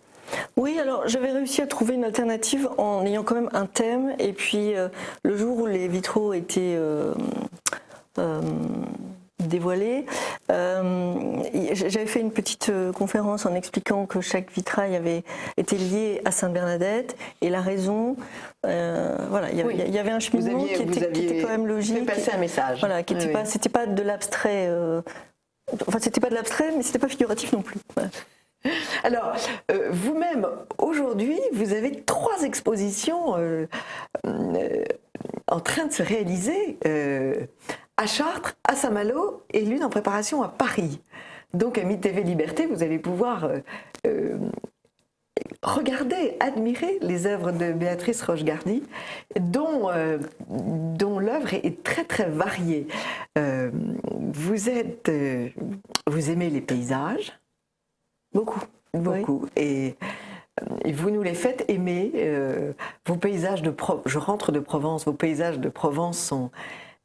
E: Oui, alors j'avais réussi à trouver une alternative en ayant quand même un thème, et puis le jour où les vitraux étaient dévoilés, j'avais fait une petite conférence en expliquant que chaque vitrail avait été lié à Sainte-Bernadette, et la raison, voilà, il y avait un cheminement qui était quand même logique.
A: Fait passer un message.
E: Voilà, qui était pas, c'était pas de l'abstrait, enfin c'était pas de l'abstrait, mais c'était pas figuratif non plus. Voilà.
A: Alors, vous-même, aujourd'hui, vous avez 3 expositions en train de se réaliser à Chartres, à Saint-Malo et l'une en préparation à Paris. Donc, à MITV Liberté, vous allez pouvoir regarder, admirer les œuvres de Béatrice Rochegardy, dont l'œuvre est très très variée. Vous aimez les paysages. Beaucoup. Oui. Et vous nous les faites aimer. Vos paysages je rentre de Provence. Vos paysages de Provence sont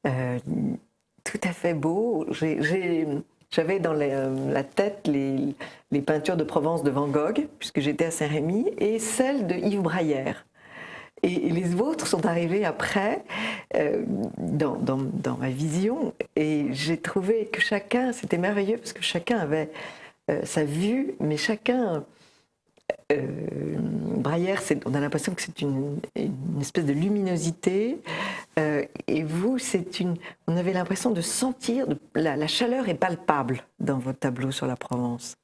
A: tout à fait beaux. J'avais dans la tête les peintures de Provence de Van Gogh, puisque j'étais à Saint-Rémy, et celles de Yves Braillère. Et les vôtres sont arrivés après, dans ma vision. Et j'ai trouvé que chacun, c'était merveilleux, parce que chacun avait sa vue, mais chacun... Braillère, on a l'impression que c'est une espèce de luminosité, et vous, on avait l'impression de sentir, la chaleur est palpable dans vos tableaux sur la Provence.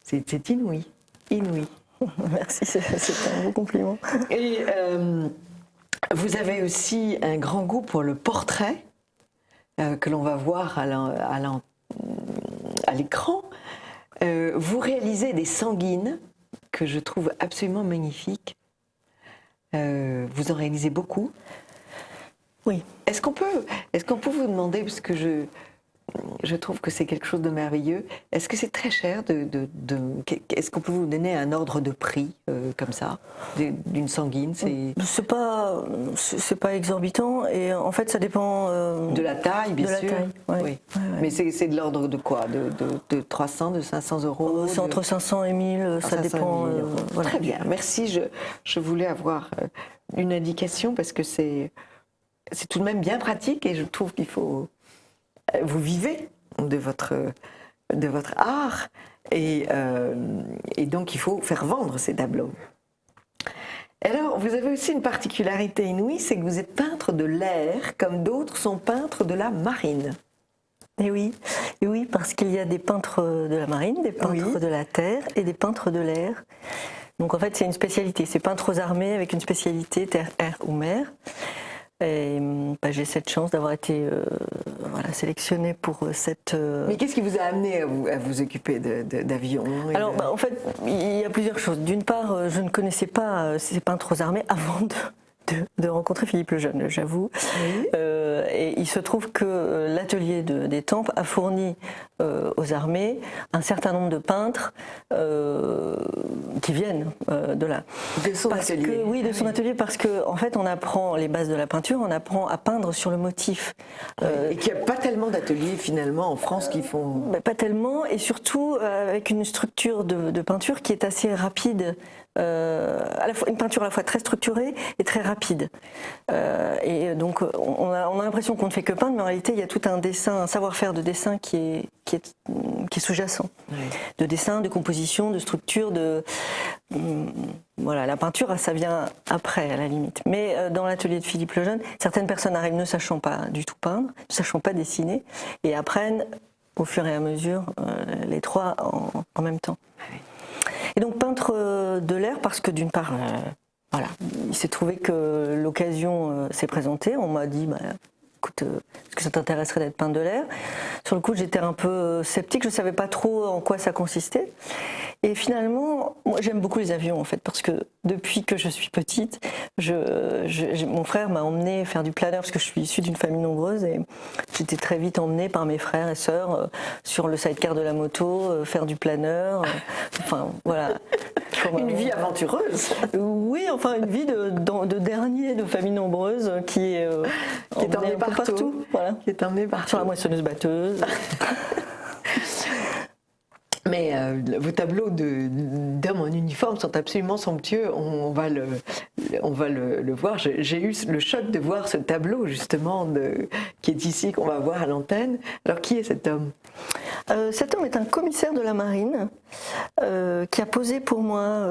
A: C'est inouï, inouï.
E: Merci, c'est un beau compliment.
A: Et vous avez aussi un grand goût pour le portrait, que l'on va voir à l'écran. Vous réalisez des sanguines que je trouve absolument magnifiques. Vous en réalisez beaucoup.
E: Oui.
A: Est-ce qu'on peut vous demander, parce que je trouve que c'est quelque chose de merveilleux, est-ce que c'est très cher est-ce qu'on peut vous donner un ordre de prix comme ça, d'une sanguine?
E: C'est pas exorbitant, et en fait ça dépend...
A: de la taille, bien sûr.
E: Taille, ouais.
A: Oui. Ouais. Mais c'est de l'ordre de quoi, de 300, de 500 euros?
E: C'est entre 500 et 1000, ça dépend.
A: Voilà. Très bien, merci. Je voulais avoir une indication, parce que c'est tout de même bien pratique, et je trouve qu'il faut... Vous vivez de votre art, et donc il faut faire vendre ces tableaux. Alors, vous avez aussi une particularité inouïe, c'est que vous êtes peintre de l'air, comme d'autres sont peintres de la marine.
E: Et oui, parce qu'il y a des peintres de la marine, des peintres de la terre et des peintres de l'air. Donc en fait, c'est une spécialité. C'est peintre aux armées avec une spécialité terre, air ou mer. Et j'ai cette chance d'avoir été sélectionnée pour cette...
A: Mais qu'est-ce qui vous a amené à vous occuper d'avions?
E: Alors, en fait, il y a plusieurs choses. D'une part, je ne connaissais pas ces peintres aux armées avant de rencontrer Philippe Lejeune, j'avoue.
A: Oui.
E: Et il se trouve que l'atelier d'Étampes a fourni aux armées un certain nombre de peintres qui viennent de là.
A: De son atelier.
E: Oui, de son atelier, parce qu'en fait, on apprend les bases de la peinture, on apprend à peindre sur le motif.
A: Et qu'il n'y a pas tellement d'ateliers finalement en France qui font...
E: Pas tellement, et surtout avec une structure de peinture qui est assez rapide. À la fois, une peinture à la fois très structurée et très rapide. Et donc on a l'impression qu'on ne fait que peindre, mais en réalité il y a tout un dessin, un savoir-faire de dessin qui est sous-jacent. Oui. De dessin, de composition, de structure, voilà, la peinture ça vient après à la limite. Mais dans l'atelier de Philippe Lejeune, certaines personnes arrivent ne sachant pas du tout peindre, ne sachant pas dessiner, et apprennent au fur et à mesure les trois en même temps. Oui. Et donc peintre de l'air parce que d'une part, voilà, il s'est trouvé que l'occasion s'est présentée. On m'a dit, écoute, est-ce que ça t'intéresserait d'être peintre de l'air? Sur le coup, j'étais un peu sceptique, je ne savais pas trop en quoi ça consistait. Et finalement, moi j'aime beaucoup les avions en fait, parce que depuis que je suis petite, mon frère m'a emmenée faire du planeur, parce que je suis issue d'une famille nombreuse, et j'étais très vite emmenée par mes frères et sœurs sur le sidecar de la moto, faire du planeur, enfin voilà.
A: Une vie aventureuse.
E: Oui, enfin une vie de dernier de famille nombreuse qui est
A: emmenée partout.
E: Voilà.
A: Qui est emmenée partout.
E: Sur la moissonneuse-batteuse.
A: Mais vos tableaux d'hommes en uniforme sont absolument somptueux. On va le voir. J'ai eu le choc de voir ce tableau justement qui est ici, qu'on va voir à l'antenne. Alors qui est cet homme?
E: Cet homme est un commissaire de la marine qui a posé pour moi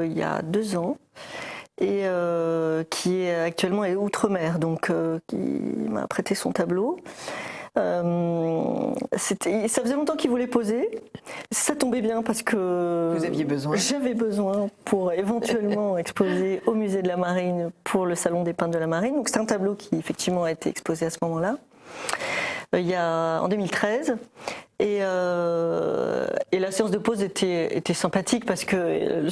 E: il y a 2 ans. Et qui est actuellement à Outre-mer, donc qui m'a prêté son tableau. Ça faisait longtemps qu'il voulait poser. Ça tombait bien parce que
A: vous aviez besoin.
E: J'avais besoin pour éventuellement exposer au musée de la Marine pour le salon des peintres de la Marine. Donc c'est un tableau qui effectivement a été exposé à ce moment-là, en 2013. Et la séance de pose était sympathique parce que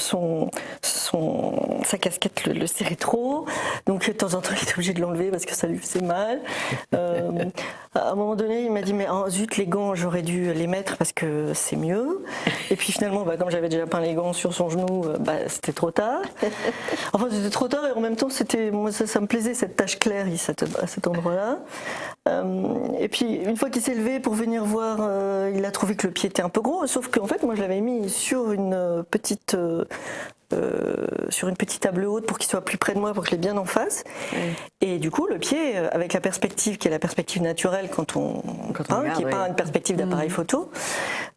E: sa casquette le serrait trop, donc de temps en temps il était obligé de l'enlever parce que ça lui faisait mal. À un moment donné il m'a dit mais zut, les gants j'aurais dû les mettre parce que c'est mieux. Et puis finalement comme j'avais déjà peint les gants sur son genou, c'était trop tard. Enfin c'était trop tard et en même temps moi ça me plaisait cette tache claire à cet endroit-là. Et puis une fois qu'il s'est levé pour venir voir, il a trouvé que le pied était un peu gros, sauf qu'en fait moi je l'avais mis sur une petite table haute pour qu'il soit plus près de moi, pour que je l'ai bien en face. Et du coup le pied, avec la perspective qui est la perspective naturelle quand on peint, qui n'est pas une perspective d'appareil photo,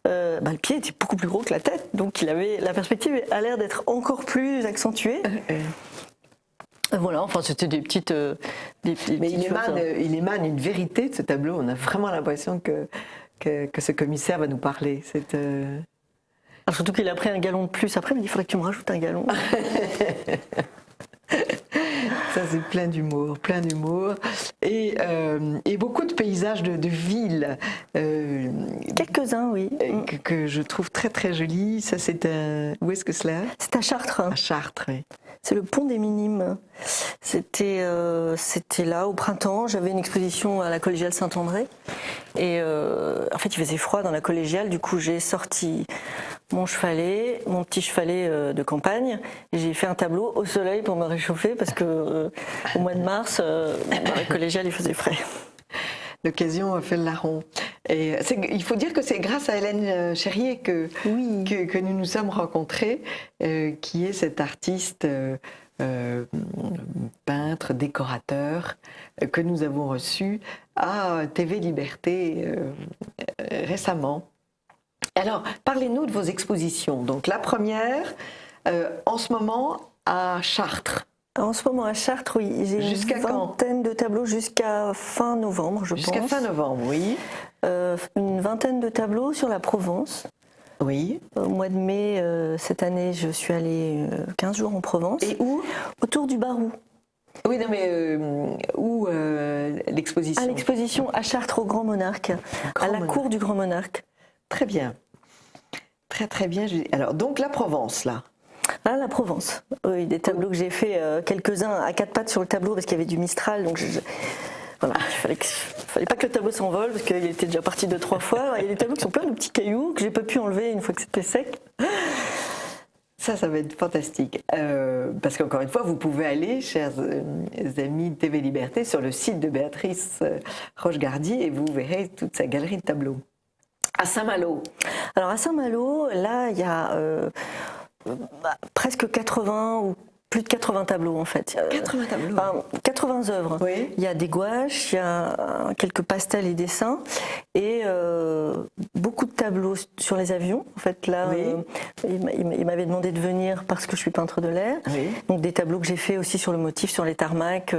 E: le pied était beaucoup plus gros que la tête, donc la perspective a l'air d'être encore plus accentuée. Voilà, enfin c'était des petites.
A: Mais il émane une vérité de ce tableau. On a vraiment l'impression que ce commissaire va nous parler.
E: Alors surtout qu'il a pris un galon de plus après, mais il faudrait que tu me rajoutes un galon.
A: Ça c'est plein d'humour. Et beaucoup de paysages de villes.
E: Quelques-uns, oui.
A: Que je trouve très très jolis. Ça c'est où est-ce que cela?
E: C'est à Chartres.
A: À Chartres, oui.
E: C'est le pont des Minimes. C'était là au printemps. J'avais une exposition à la collégiale Saint-André. Et en fait, il faisait froid dans la collégiale. Du coup, j'ai sorti mon petit chevalet de campagne. Et j'ai fait un tableau au soleil pour me réchauffer parce que au mois de mars, dans la collégiale, il faisait frais.
A: L'occasion a fait le larron. Et il faut dire que c'est grâce à Hélène Cherrier que nous nous sommes rencontrés, qui est cette artiste peintre, décorateur, que nous avons reçu à TV Liberté récemment. Alors, parlez-nous de vos expositions. Donc la première, en ce moment, à Chartres.
E: En ce moment à Chartres, oui, j'ai une vingtaine de tableaux jusqu'à fin novembre, je pense.
A: Jusqu'à fin novembre, oui.
E: Une vingtaine de tableaux sur la Provence.
A: Oui.
E: Au mois de mai, cette année, je suis allée 15 jours en Provence.
A: Et où?
E: Autour du Barou.
A: Oui, non, mais où l'exposition?
E: À l'exposition à Chartres au Grand Monarque,
A: Grand
E: à la
A: Monarque.
E: cour du Grand Monarque.
A: Très bien. Très très bien. Alors, donc la Provence, là.
E: Là, la Provence. Oui, des tableaux que j'ai fait, quelques-uns à quatre pattes sur le tableau parce qu'il y avait du Mistral. Donc voilà, il fallait pas que le tableau s'envole parce qu'il était déjà parti 2-3 fois. Il y a des tableaux qui sont pleins de petits cailloux que j'ai pas pu enlever une fois que c'était sec.
A: Ça va être fantastique. Parce qu'encore une fois, vous pouvez aller, chers amis de TV Liberté, sur le site de Béatrice Rochegardy et vous verrez toute sa galerie de tableaux. À Saint-Malo.
E: Alors à Saint-Malo, là, il y a presque 80 ou plus de 80 tableaux en fait.
A: 80 tableaux.
E: Enfin, 80 œuvres.
A: Oui.
E: Il y a des gouaches, il y a quelques pastels et dessins et beaucoup de tableaux sur les avions. En fait, là,
A: Oui.
E: il m'avait demandé de venir parce que je suis peintre de l'air.
A: Oui.
E: Donc des tableaux que j'ai fait aussi sur le motif, sur les tarmacs.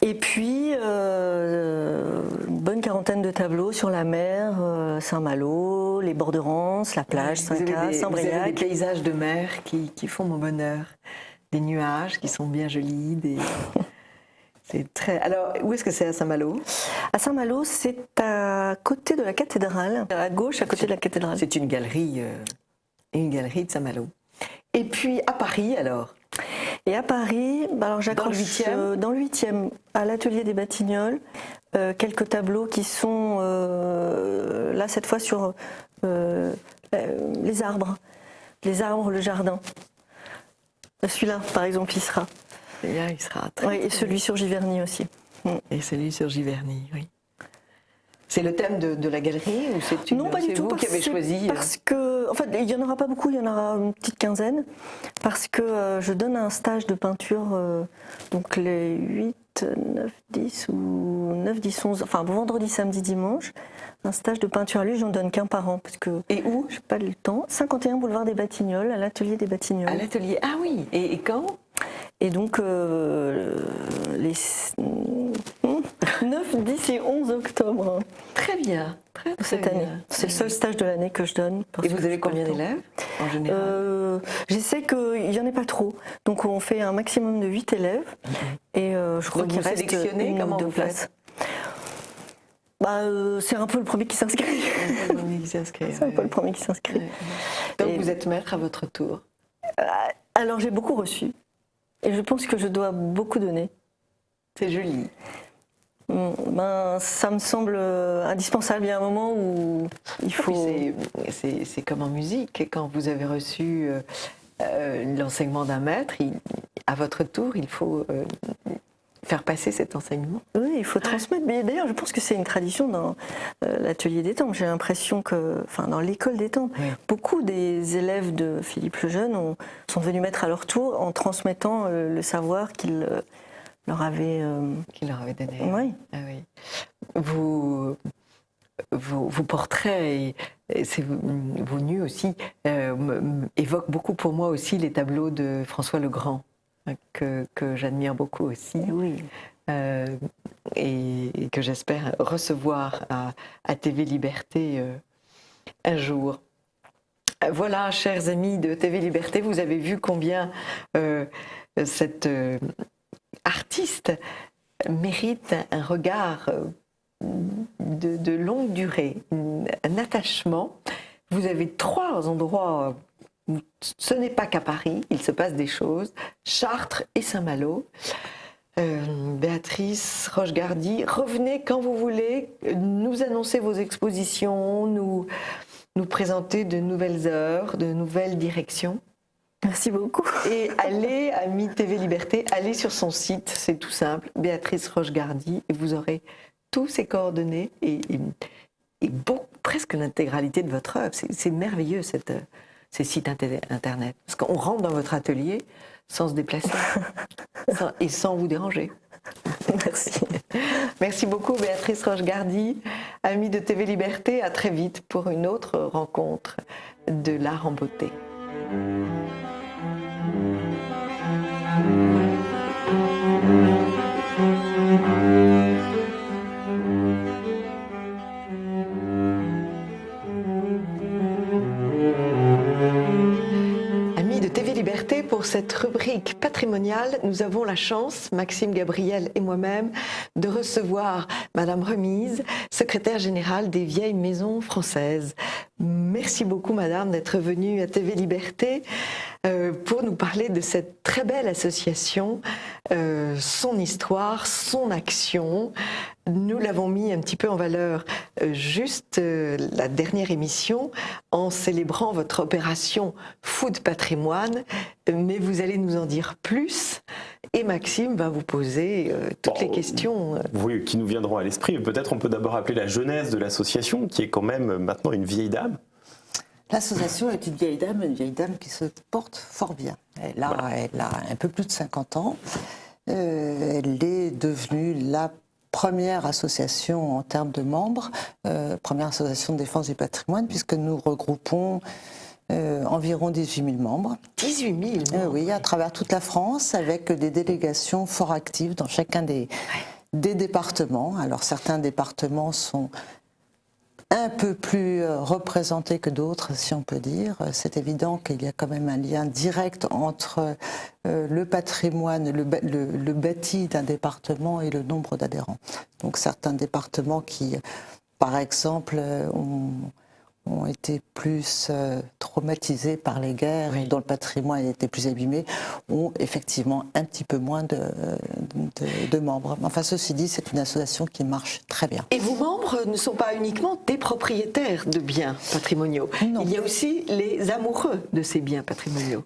E: Et puis, une bonne quarantaine de tableaux sur la mer, Saint-Malo, les bords de Rance, la plage,
A: Vous avez
E: Saint-Cas,
A: des
E: Saint-Briac.
A: paysages de mer qui font mon bonheur. Des nuages qui sont bien jolis. C'est très... Alors, où est-ce que c'est à Saint-Malo?
E: À Saint-Malo, c'est à côté de la cathédrale, à gauche, à côté de la cathédrale.
A: C'est une galerie de Saint-Malo. Et puis, à Paris, alors?
E: Et à Paris, alors j'accroche dans le 8e, à l'atelier des Batignolles, quelques tableaux qui sont là cette fois sur les arbres, le jardin. Celui-là, par exemple, il sera.
A: Et là, il sera très...
E: Oui, et celui sur Giverny aussi.
A: Et celui sur Giverny, oui. C'est le thème de la galerie ou
E: Non, pas du tout.
A: Vous qui avez choisi
E: Parce que, en fait, il n'y en aura pas beaucoup, il y en aura une petite quinzaine. Parce que je donne un stage de peinture, donc les 8, 9, 10 ou 9, 10, 11, enfin vendredi, samedi, dimanche. Un stage de peinture à lui, j'en donne qu'un par an. Parce que
A: Et où?
E: je n'ai pas le temps. 51 boulevard des Batignolles, à l'atelier des Batignolles.
A: À l'atelier. Ah oui. Et quand?
E: Et donc, les 9, 10 et 11 octobre
A: Très bien. Très, très
E: cette
A: bien.
E: année. C'est le seul stage de l'année que je donne. parce
A: Et
E: que
A: vous avez
E: j'ai pas
A: combien
E: le temps.
A: d'élèves en général?
E: J'essaie qu'il n'y en ait pas trop. Donc on fait un maximum de 8 élèves. Et je crois
A: Donc
E: qu'il
A: vous
E: reste
A: sélectionnez,
E: une
A: comment
E: ou deux
A: vous faites?
E: places. C'est un peu le premier qui s'inscrit.
A: Un peu le premier qui s'inscrit,
E: C'est un peu
A: ouais.
E: le premier qui s'inscrit.
A: Ouais. Donc
E: Et-
A: vous êtes maître à votre tour.
E: Alors j'ai beaucoup reçu. Et je pense que je dois beaucoup donner.
A: C'est joli.
E: Ça me semble indispensable. Il y a un moment où il faut...
A: C'est comme en musique. Quand vous avez reçu l'enseignement d'un maître, à votre tour, il faut faire passer cet enseignement.
E: Oui, il faut transmettre. Mais d'ailleurs, je pense que c'est une tradition dans l'atelier des Tempes. J'ai l'impression que, enfin, dans l'école des Tempes,
A: Oui.
E: beaucoup des élèves de Philippe le Jeune sont devenus maîtres à leur tour en transmettant le savoir qu'il leur avait.
A: Qu'il leur avait donné.
E: Oui.
A: Ah oui. Vos portraits et vos nus aussi évoquent beaucoup pour moi aussi les tableaux de François le Grand, que j'admire beaucoup aussi.
E: Oui.
A: Et que j'espère recevoir à TV Liberté un jour. Voilà, chers amis de TV Liberté, vous avez vu combien cette artiste mérite un regard de longue durée, un attachement. Vous avez 3 endroits où ce n'est pas qu'à Paris, il se passe des choses, Chartres et Saint-Malo. Béatrice Rochegardy, revenez quand vous voulez, nous annoncer vos expositions, nous présenter de nouvelles œuvres, de nouvelles directions.
E: Merci beaucoup.
A: Et allez, amis TV Liberté, allez sur son site, c'est tout simple, Béatrice Rochegardy, et vous aurez tous ses coordonnées et presque l'intégralité de votre œuvre. C'est merveilleux ces sites internet. Parce qu'on rentre dans votre atelier sans se déplacer et sans vous déranger.
E: Merci.
A: Merci beaucoup Béatrice Rochegardy, amie de TV Liberté. À très vite pour une autre rencontre de l'art en beauté. Amis de TV Liberté, pour cette rubrique patrimoniale, nous avons la chance, Maxime Gabriel et moi-même, de recevoir Madame Remise, secrétaire générale des Vieilles Maisons Françaises. Merci beaucoup, Madame, d'être venue à TV Liberté pour nous parler de cette très belle association, son histoire, son action. Nous l'avons mis un petit peu en valeur juste la dernière émission en célébrant votre opération Food Patrimoine, mais vous allez nous en dire plus et Maxime va vous poser toutes les questions.
C: Oui, qui nous viendront à l'esprit. Peut-être on peut d'abord appeler la genèse de l'association, qui est quand même maintenant une vieille dame.
F: L'association est une vieille dame qui se porte fort bien. Elle a un peu plus de 50 ans. Elle est devenue la première association en termes de membres, première association de défense du patrimoine, puisque nous regroupons environ 18 000 membres.
A: 18 000 membres.
F: Oui, à travers toute la France, avec des délégations fort actives dans chacun des départements. Alors certains départements sont un peu plus représentés que d'autres, si on peut dire. C'est évident qu'il y a quand même un lien direct entre le patrimoine, le bâti d'un département et le nombre d'adhérents. Donc certains départements qui, par exemple, ont été plus traumatisés par les guerres et dont le patrimoine a été plus abîmé, ont effectivement un petit peu moins de membres. Enfin, ceci dit, c'est une association qui marche très bien.
A: Et vos membres ne sont pas uniquement des propriétaires de biens patrimoniaux.
F: Non.
A: Il y a aussi les amoureux de ces biens patrimoniaux.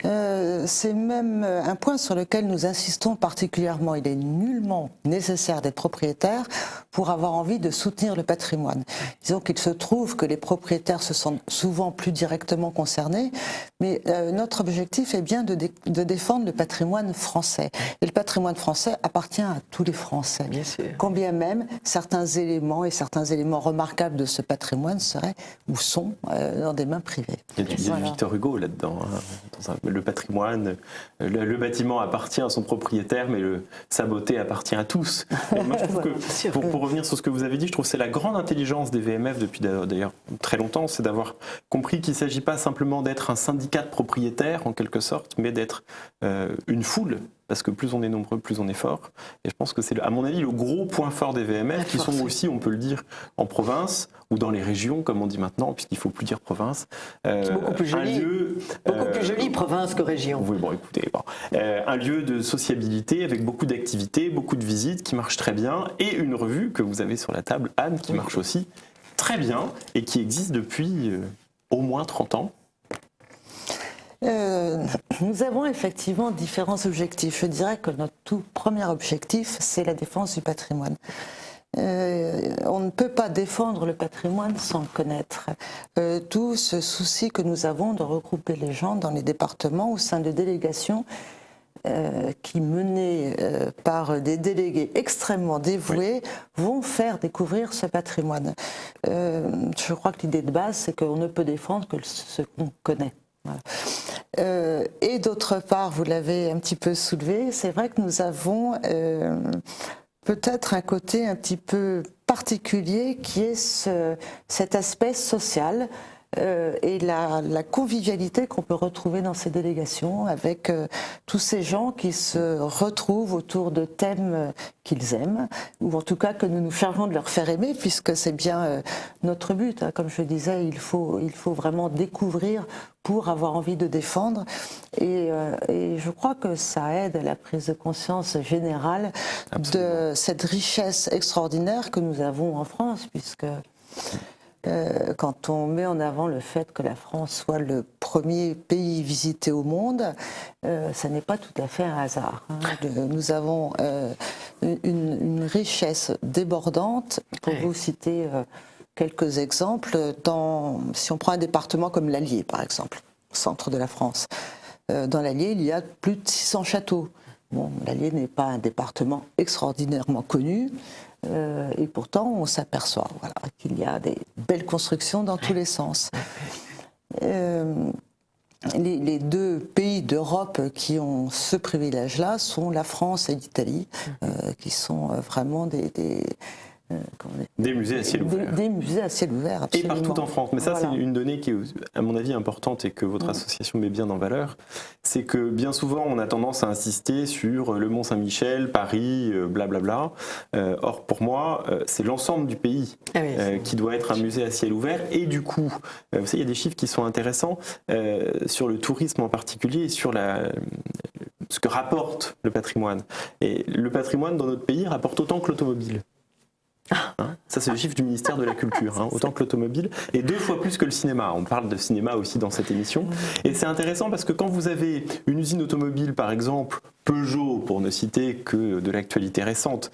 F: C'est même un point sur lequel nous insistons particulièrement. Il est nullement nécessaire d'être propriétaire pour avoir envie de soutenir le patrimoine. Disons qu'il se trouve que les propriétaires se sentent souvent plus directement concernés, mais notre objectif est bien de défendre le patrimoine français. Et le patrimoine français appartient à tous les Français.
A: Bien sûr.
F: Quand bien même certains éléments remarquables de ce patrimoine seraient ou sont dans des mains privées.
C: Il y a du Victor Hugo là-dedans. Le patrimoine, le bâtiment appartient à son propriétaire, mais sa beauté appartient à tous. Et moi, je trouve que, pour revenir sur ce que vous avez dit, je trouve que c'est la grande intelligence des VMF depuis d'ailleurs très longtemps, c'est d'avoir compris qu'il ne s'agit pas simplement d'être un syndicat de propriétaires, en quelque sorte, mais d'être une foule, parce que plus on est nombreux, plus on est fort. Et je pense que c'est, à mon avis, le gros point fort des VMF, qui sont aussi, on peut le dire, en province, ou dans les régions, comme on dit maintenant, puisqu'il ne faut plus dire province.
A: C'est beaucoup plus joli. Beaucoup plus joli province que région.
C: Oui, bon, écoutez, un lieu de sociabilité avec beaucoup d'activités, beaucoup de visites qui marchent très bien, et une revue que vous avez sur la table, Anne, qui marche aussi très bien et qui existe depuis au moins 30 ans.
F: Nous avons effectivement différents objectifs. Je dirais que notre tout premier objectif, c'est la défense du patrimoine. On ne peut pas défendre le patrimoine sans le connaître. Tout ce souci que nous avons de regrouper les gens dans les départements au sein de délégations qui, menées par des délégués extrêmement dévoués, vont faire découvrir ce patrimoine. Je crois que l'idée de base, c'est qu'on ne peut défendre que ce qu'on connaît. Voilà. Et d'autre part, vous l'avez un petit peu soulevé, c'est vrai que nous avons peut-être un côté un petit peu particulier qui est cet aspect social et la convivialité qu'on peut retrouver dans ces délégations avec tous ces gens qui se retrouvent autour de thèmes qu'ils aiment, ou en tout cas que nous nous chargeons de leur faire aimer, puisque c'est bien notre but. Hein. Comme je disais, il faut vraiment découvrir pour avoir envie de défendre. Et je crois que ça aide à la prise de conscience générale de cette richesse extraordinaire que nous avons en France, puisque quand on met en avant le fait que la France soit le premier pays visité au monde, ça n'est pas tout à fait un hasard. Hein. Nous avons une richesse débordante. Pour vous citer quelques exemples, si on prend un département comme l'Allier, par exemple, au centre de la France, dans l'Allier, il y a plus de 600 châteaux. Bon, l'Allier n'est pas un département extraordinairement connu, et pourtant on s'aperçoit qu'il y a des belles constructions dans tous les sens. Les deux pays d'Europe qui ont ce privilège-là sont la France et l'Italie, qui sont vraiment
C: Des musées à ciel ouvert.
F: Des musées à ciel ouvert,
C: Et
F: absolument.
C: partout en France. Mais ça,
F: Voilà.
C: c'est une donnée qui est, à mon avis, importante et que votre association met bien en valeur. C'est que bien souvent, on a tendance à insister sur le Mont-Saint-Michel, Paris, blablabla. Or, pour moi, c'est l'ensemble du pays
A: Ah oui.
C: qui doit être un musée à ciel ouvert. Et du coup, vous savez, il y a des chiffres qui sont intéressants sur le tourisme en particulier et sur ce que rapporte le patrimoine. Et le patrimoine dans notre pays rapporte autant que l'automobile. Hein, ça, c'est le chiffre du ministère de la Culture, hein, autant que l'automobile, et 2 fois plus que le cinéma. On parle de cinéma aussi dans cette émission. Et c'est intéressant parce que quand vous avez une usine automobile, par exemple, Peugeot, pour ne citer que de l'actualité récente,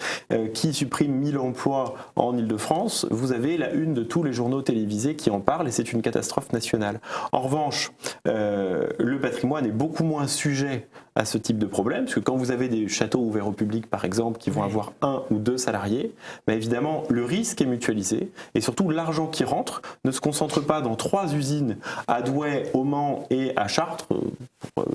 C: qui supprime 1000 emplois en Ile-de-France, vous avez la une de tous les journaux télévisés qui en parlent et c'est une catastrophe nationale. En revanche, le patrimoine est beaucoup moins sujet à ce type de problème, parce que quand vous avez des châteaux ouverts au public, par exemple, qui vont avoir 1 ou 2 salariés, bah évidemment, le risque est mutualisé, et surtout l'argent qui rentre ne se concentre pas dans 3 usines à Douai, au Mans et à Chartres, pour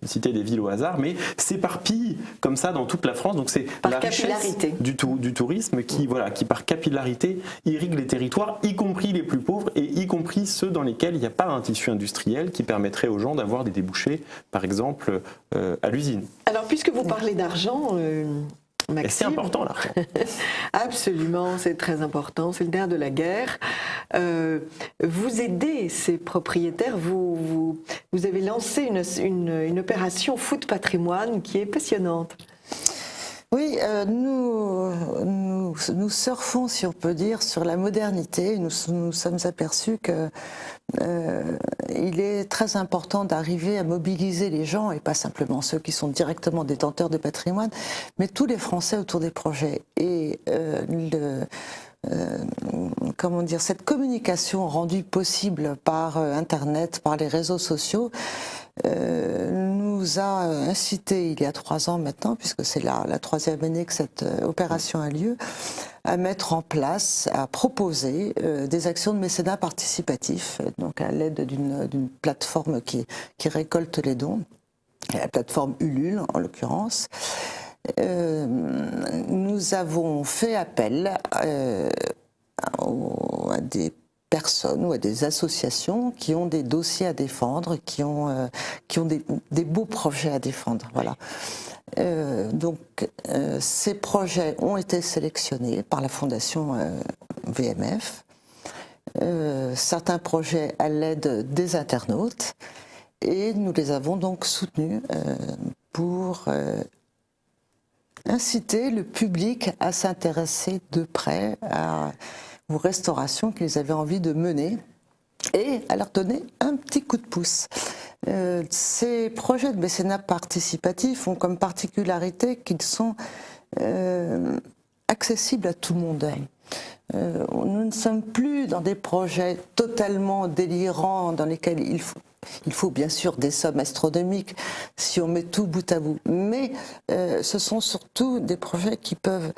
C: citer des villes au hasard, mais s'éparpille comme ça dans toute la France. Donc c'est
A: Par
C: la richesse
A: capillarité.
C: du tourisme qui par capillarité irrigue les territoires, y compris les plus pauvres et y compris ceux dans lesquels il n'y a pas un tissu industriel qui permettrait aux gens d'avoir des débouchés, par exemple à l'usine.
A: Alors, puisque vous parlez d'argent, Maxime,
C: Et c'est important l'argent.
A: absolument, c'est très important, c'est le nerf de la guerre. Vous aidez ces propriétaires, vous avez lancé une opération Foot Patrimoine qui est passionnante.
F: Oui, nous surfons, si on peut dire, sur la modernité. Nous sommes aperçus que il est très important d'arriver à mobiliser les gens, et pas simplement ceux qui sont directement détenteurs de patrimoine, mais tous les Français autour des projets. Et comment dire, cette communication rendue possible par Internet, par les réseaux sociaux, nous a incité il y a 3 ans maintenant, puisque c'est la 3e année que cette opération a lieu, à mettre en place, à proposer des actions de mécénat participatif, donc à l'aide d'une plateforme qui récolte les dons, la plateforme Ulule en l'occurrence. Nous avons fait appel à des personnes ou à des associations qui ont des dossiers à défendre, qui ont des beaux projets à défendre. Voilà. Donc, ces projets ont été sélectionnés par la Fondation VMF. Certains projets à l'aide des internautes, et nous les avons donc soutenus pour inciter le public à s'intéresser de près aux restaurations qu'ils avaient envie de mener et à leur donner un petit coup de pouce. Ces projets de mécénat participatif ont comme particularité qu'ils sont accessibles à tout le monde. Nous ne sommes plus dans des projets totalement délirants dans lesquels il faut bien sûr des sommes astronomiques si on met tout bout à bout, mais ce sont surtout des projets qui peuvent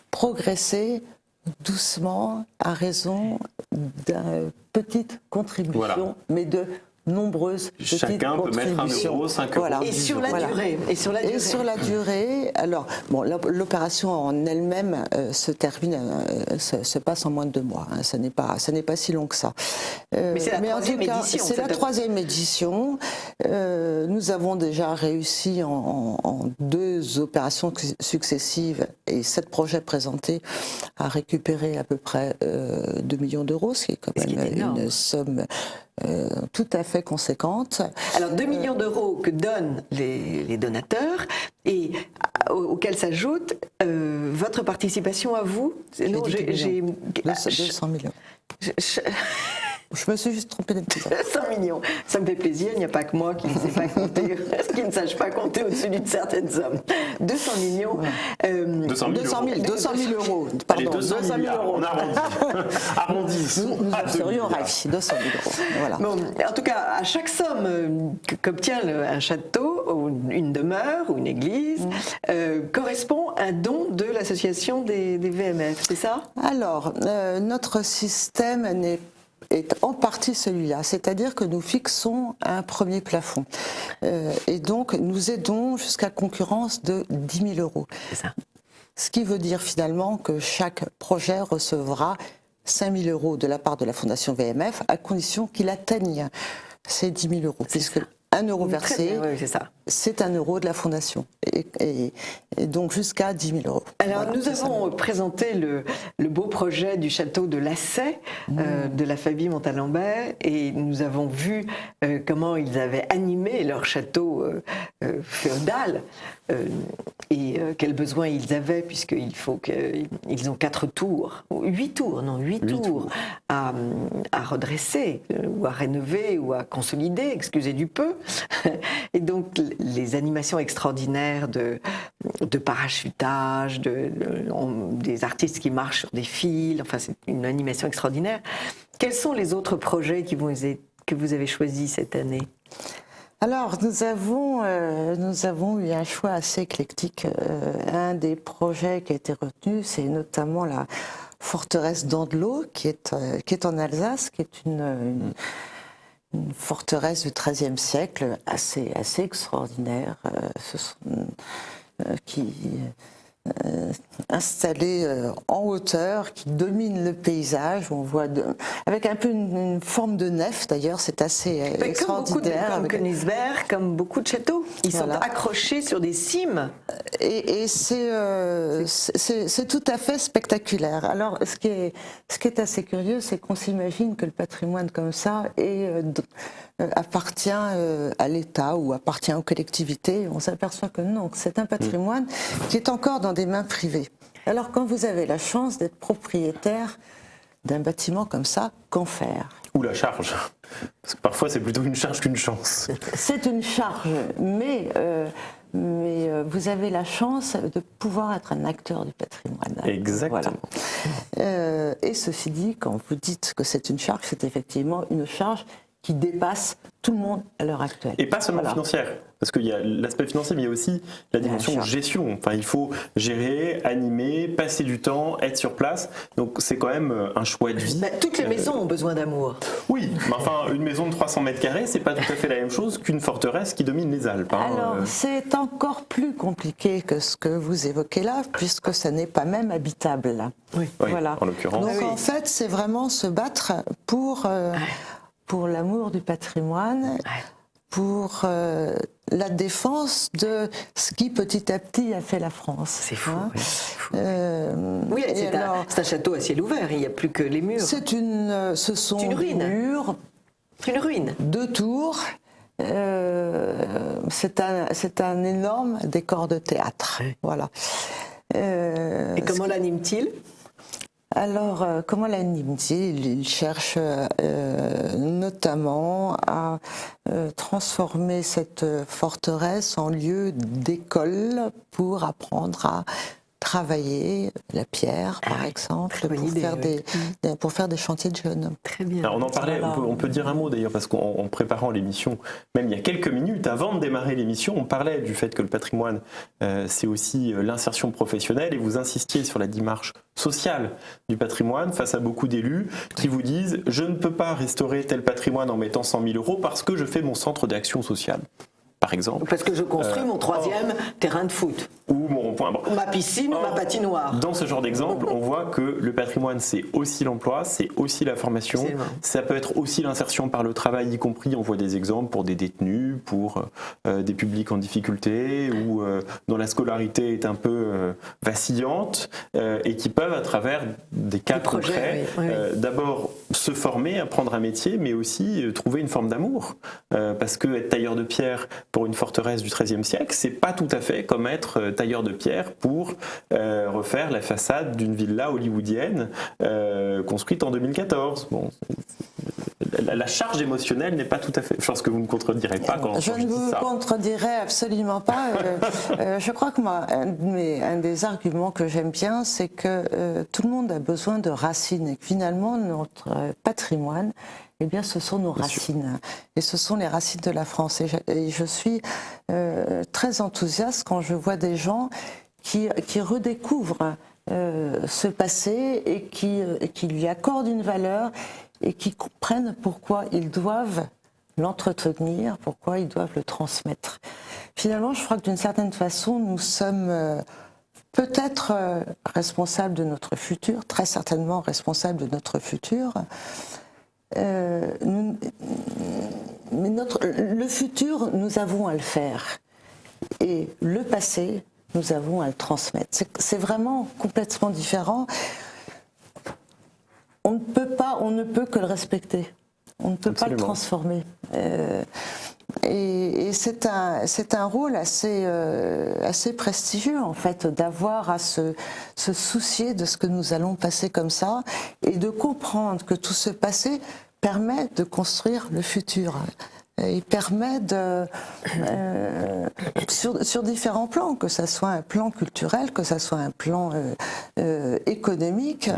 F: progresser doucement à raison d'une petite contribution,
C: Voilà.
F: mais de nombreuses petites
C: Chacun peut mettre 1
F: contributions.
C: euro, 5 euros,
F: Voilà.
A: Et
C: 10
A: sur la
C: euros.
A: durée. Et sur la durée.
F: Et sur la durée, alors bon, l'opération en elle-même se termine, se passe en moins de 2 mois. Hein, ça n'est pas si long que ça.
A: Mais c'est la
F: en tout
A: 3e
F: cas,
A: édition,
F: c'est la
A: cette
F: 3e édition. Nous avons déjà réussi en 2 opérations successives et 7 projets présentés à récupérer à peu près 2 millions d'euros, ce qui est quand
A: Ce qui
F: même
A: est énorme.
F: une somme tout à fait conséquente.
A: Alors 2 millions d'euros que donnent les donateurs et auxquels s'ajoute votre participation à vous. Non,
F: 200 millions. Je me suis juste trompée d'un petit peu.
A: 100 millions. Ça me fait plaisir, il n'y a pas que moi qui ne sais pas compter, qui ne sache pas compter au-dessus d'une certaine somme. 200 millions.
C: 200
F: 000 euros.
C: Allez,
F: Pardon,
C: 200 milliards, on arrondit. Arrondissons
F: Nous
C: à 2
F: serions
C: milliards.
F: ravis. 200 000 euros. Voilà.
A: Bon, en tout cas, à chaque somme qu'obtient un château, ou une demeure, ou une église, correspond un don de l'association des VMF, c'est ça?
F: Alors, notre système est en partie celui-là, c'est-à-dire que nous fixons un premier plafond. Et donc, nous aidons jusqu'à concurrence de 10 000 euros.
A: C'est ça.
F: Ce qui veut dire finalement que chaque projet recevra 5 000 € de la part de la Fondation VMF, à condition qu'il atteigne ces 10 000 €, puisque 1 euro versé,
A: oui, c'est ça.
F: c'est 1 euro de la Fondation, et donc jusqu'à 10 000 €.
A: Alors,
F: Voilà,
A: nous
F: c'est ça.
A: avons présenté le beau projet du château de Lassay, de la famille Montalembert, et nous avons vu comment ils avaient animé leur château féodal et quels besoins ils avaient, puisqu'il faut qu'ils ont 4 tours, 8 tours, non, 8 tours à redresser, ou à rénover, ou à consolider, excusez du peu. Et donc, les animations extraordinaires de parachutage, des artistes qui marchent sur des fils, enfin c'est une animation extraordinaire. Quels sont les autres projets que vous avez choisis cette année?
F: Alors, nous avons eu un choix assez éclectique. Un des projets qui a été retenu, c'est notamment la forteresse d'Andelot, qui est en Alsace, qui est une forteresse du XIIIe siècle assez extraordinaire, installée en hauteur, qui domine le paysage. On voit avec un peu une forme de nef, d'ailleurs, c'est assez extraordinaire.
A: Comme Königsberg, comme beaucoup de châteaux, ils sont accrochés sur des cimes.
F: Et c'est tout à fait spectaculaire. Alors, ce qui est assez curieux, c'est qu'on s'imagine que le patrimoine comme ça appartient à l'État ou appartient aux collectivités. On s'aperçoit que non, que c'est un patrimoine qui est encore dans des mains privées. Alors, quand vous avez la chance d'être propriétaire d'un bâtiment comme ça, qu'en faire?
C: Ou la charge. Parce que parfois, c'est plutôt une charge qu'une chance.
F: C'est une charge, mais vous avez la chance de pouvoir être un acteur du patrimoine.
C: Exactement.
F: Voilà. Et ceci dit, quand vous dites que c'est une charge, c'est effectivement une charge qui dépasse tout le monde à l'heure actuelle.
C: Et pas seulement financière, parce qu'il y a l'aspect financier, mais il y a aussi la dimension gestion. Enfin, il faut gérer, animer, passer du temps, être sur place. Donc c'est quand même un choix de vie.
A: Toutes les maisons ont besoin d'amour.
C: Oui, mais enfin, une maison de 300 mètres carrés, c'est pas tout à fait la même chose qu'une forteresse qui domine les Alpes.
F: Alors, c'est encore plus compliqué que ce que vous évoquez là, puisque ça n'est pas même habitable là.
C: Oui,
F: voilà.
C: En l'occurrence.
F: Donc en fait, c'est vraiment se battre pour l'amour du patrimoine, pour la défense de ce qui petit à petit a fait la France.
A: C'est fou.
F: Hein.
A: Oui, c'est un château à ciel ouvert, il n'y a plus que les murs.
F: Ce sont des murs.
A: C'est une ruine.
F: 2 tours. C'est un énorme décor de théâtre. Voilà.
A: Et comment l'anime-t-il ?
F: Alors, comment l'anime-t-il ? Il cherche notamment à transformer cette forteresse en lieu d'école pour apprendre à travailler la pierre, par exemple, pour faire des chantiers de jeunes.
A: Très bien.
C: Alors on en parlait, on peut dire un mot d'ailleurs, parce qu'en préparant l'émission, même il y a quelques minutes, avant de démarrer l'émission, on parlait du fait que le patrimoine, c'est aussi l'insertion professionnelle, et vous insistiez sur la démarche sociale du patrimoine face à beaucoup d'élus qui vous disent « je ne peux pas restaurer tel patrimoine en mettant 100 000 € parce que je fais mon centre d'action sociale ». Par exemple.
A: Parce que je construis mon 3e terrain de foot.
C: Ou mon rond-point. Bon.
A: Ma piscine, ma patinoire.
C: Dans ce genre d'exemple, on voit que le patrimoine, c'est aussi l'emploi, c'est aussi la formation, ça peut être aussi l'insertion par le travail, y compris, on voit des exemples pour des détenus, pour des publics en difficulté, ou dont la scolarité est un peu vacillante, et qui peuvent, à travers des cas concrets, d'abord se former, apprendre un métier, mais aussi trouver une forme d'amour. Parce que être tailleur de pierre pour une forteresse du XIIIe siècle, c'est pas tout à fait comme être tailleur de pierre pour refaire la façade d'une villa hollywoodienne construite en 2014. Bon, la charge émotionnelle n'est pas tout à fait... Je pense que vous ne contredirez pas quand je dis ça.
F: Je ne vous contredirai absolument pas. Je crois que un des arguments que j'aime bien, c'est que tout le monde a besoin de racines et que finalement notre patrimoine, eh bien, ce sont nos racines. Et ce sont les racines de la France. Et je suis très enthousiaste quand je vois des gens qui redécouvrent ce passé et qui lui accordent une valeur et qui comprennent pourquoi ils doivent l'entretenir, pourquoi ils doivent le transmettre. Finalement, je crois que d'une certaine façon, nous sommes peut-être responsable de notre futur, très certainement responsable de notre futur. Mais le futur, nous avons à le faire. Et le passé, nous avons à le transmettre. C'est vraiment complètement différent. On ne peut que le respecter. On ne peut pas le transformer. Et c'est un rôle assez prestigieux, en fait, d'avoir à se soucier de ce que nous allons passer comme ça et de comprendre que tout ce passé permet de construire le futur. Il permet sur différents plans, que ce soit un plan culturel, que ce soit un plan économique,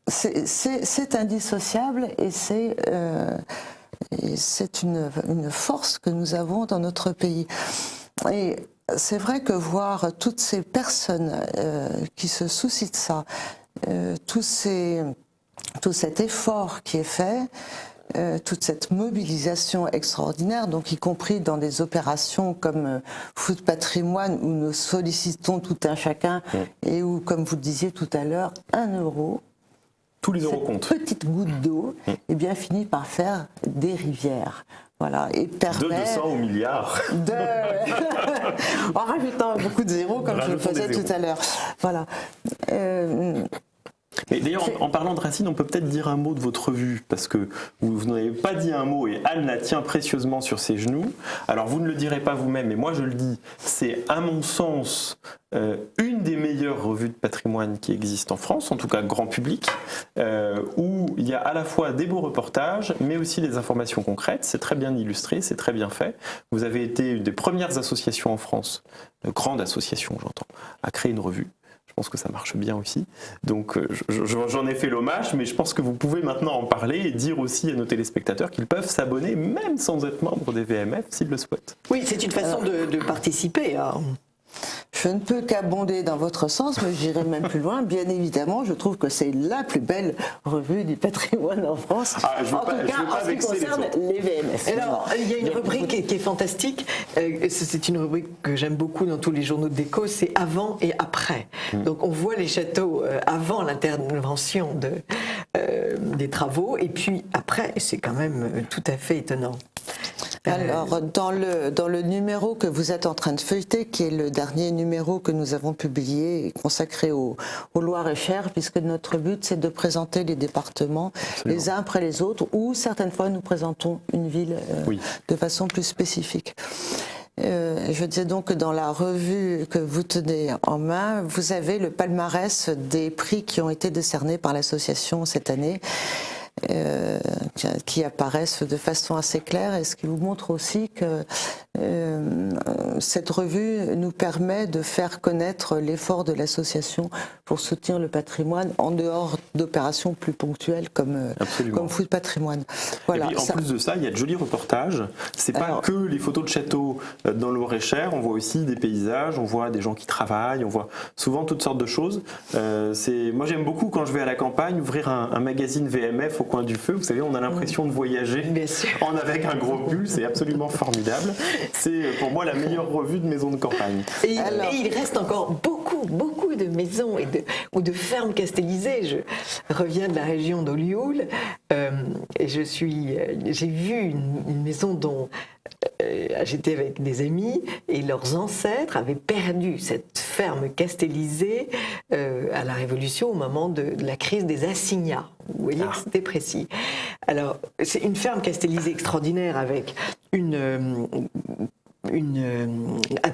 F: c'est indissociable et c'est une force que nous avons dans notre pays. Et c'est vrai que voir toutes ces personnes qui se soucient de ça, tout cet effort qui est fait, toute cette mobilisation extraordinaire, donc y compris dans des opérations comme Food Patrimoine, où nous sollicitons tout un chacun, et où, comme vous le disiez tout à l'heure, 1 euro,
C: tous les euros comptent.
F: Petite goutte d'eau, eh bien, finit par faire des rivières. Voilà, et permet
C: de 200 au milliard.
F: En rajoutant beaucoup de zéros, comme je le faisais tout à l'heure. Voilà.
C: Mais d'ailleurs, en parlant de Racine, on peut peut-être dire un mot de votre revue, parce que vous n'avez pas dit un mot et Anne la tient précieusement sur ses genoux. Alors vous ne le direz pas vous-même, mais moi je le dis, c'est à mon sens une des meilleures revues de patrimoine qui existent en France, en tout cas grand public, où il y a à la fois des beaux reportages, mais aussi des informations concrètes. C'est très bien illustré, c'est très bien fait. Vous avez été une des premières associations en France, une grande association j'entends, à créer une revue. Je pense que ça marche bien aussi. Donc j'en ai fait l'hommage, mais je pense que vous pouvez maintenant en parler et dire aussi à nos téléspectateurs qu'ils peuvent s'abonner, même sans être membres des VMF, s'ils le souhaitent.
A: Oui, c'est une façon de participer.
F: Je ne peux qu'abonder dans votre sens, mais j'irai même plus loin. Bien évidemment, je trouve que c'est la plus belle revue du patrimoine en France.
C: En tout cas,
F: en ce qui concerne les VMF.
A: Alors, il y a une rubrique qui est fantastique. C'est une rubrique que j'aime beaucoup dans tous les journaux de déco. C'est avant et après. Donc, on voit les châteaux avant l'intervention des travaux, et puis après. C'est quand même tout à fait étonnant.
F: Alors, dans le numéro que vous êtes en train de feuilleter, qui est le dernier numéro que nous avons publié et consacré au Loir-et-Cher, puisque notre but c'est de présenter les départements les uns après les autres, ou certaines fois nous présentons une ville de façon plus spécifique. Je disais donc que dans la revue que vous tenez en main, vous avez le palmarès des prix qui ont été décernés par l'association cette année. Qui apparaissent de façon assez claire, et ce qui vous montre aussi que cette revue nous permet de faire connaître l'effort de l'association pour soutenir le patrimoine en dehors d'opérations plus ponctuelles comme Food Patrimoine. Voilà.
C: Et puis, en plus de ça, il y a de jolis reportages. C'est pas que les photos de châteaux dans le Loir-et-Cher, on voit aussi des paysages, on voit des gens qui travaillent, on voit souvent toutes sortes de choses. Moi j'aime beaucoup quand je vais à la campagne ouvrir un magazine VMF au coin du feu. Vous savez, on a l'impression de voyager avec un gros pull, c'est absolument formidable. C'est pour moi la meilleure revue de maison de campagne.
A: Et il reste encore beaucoup de maisons ou de fermes castellisées. Je reviens de la région d'Olioul et j'ai vu une maison dont j'étais avec des amis et leurs ancêtres avaient perdu cette ferme castellisée à la Révolution au moment de la crise des assignats. Vous voyez que c'était précis. Alors, c'est une ferme castellisée extraordinaire avec un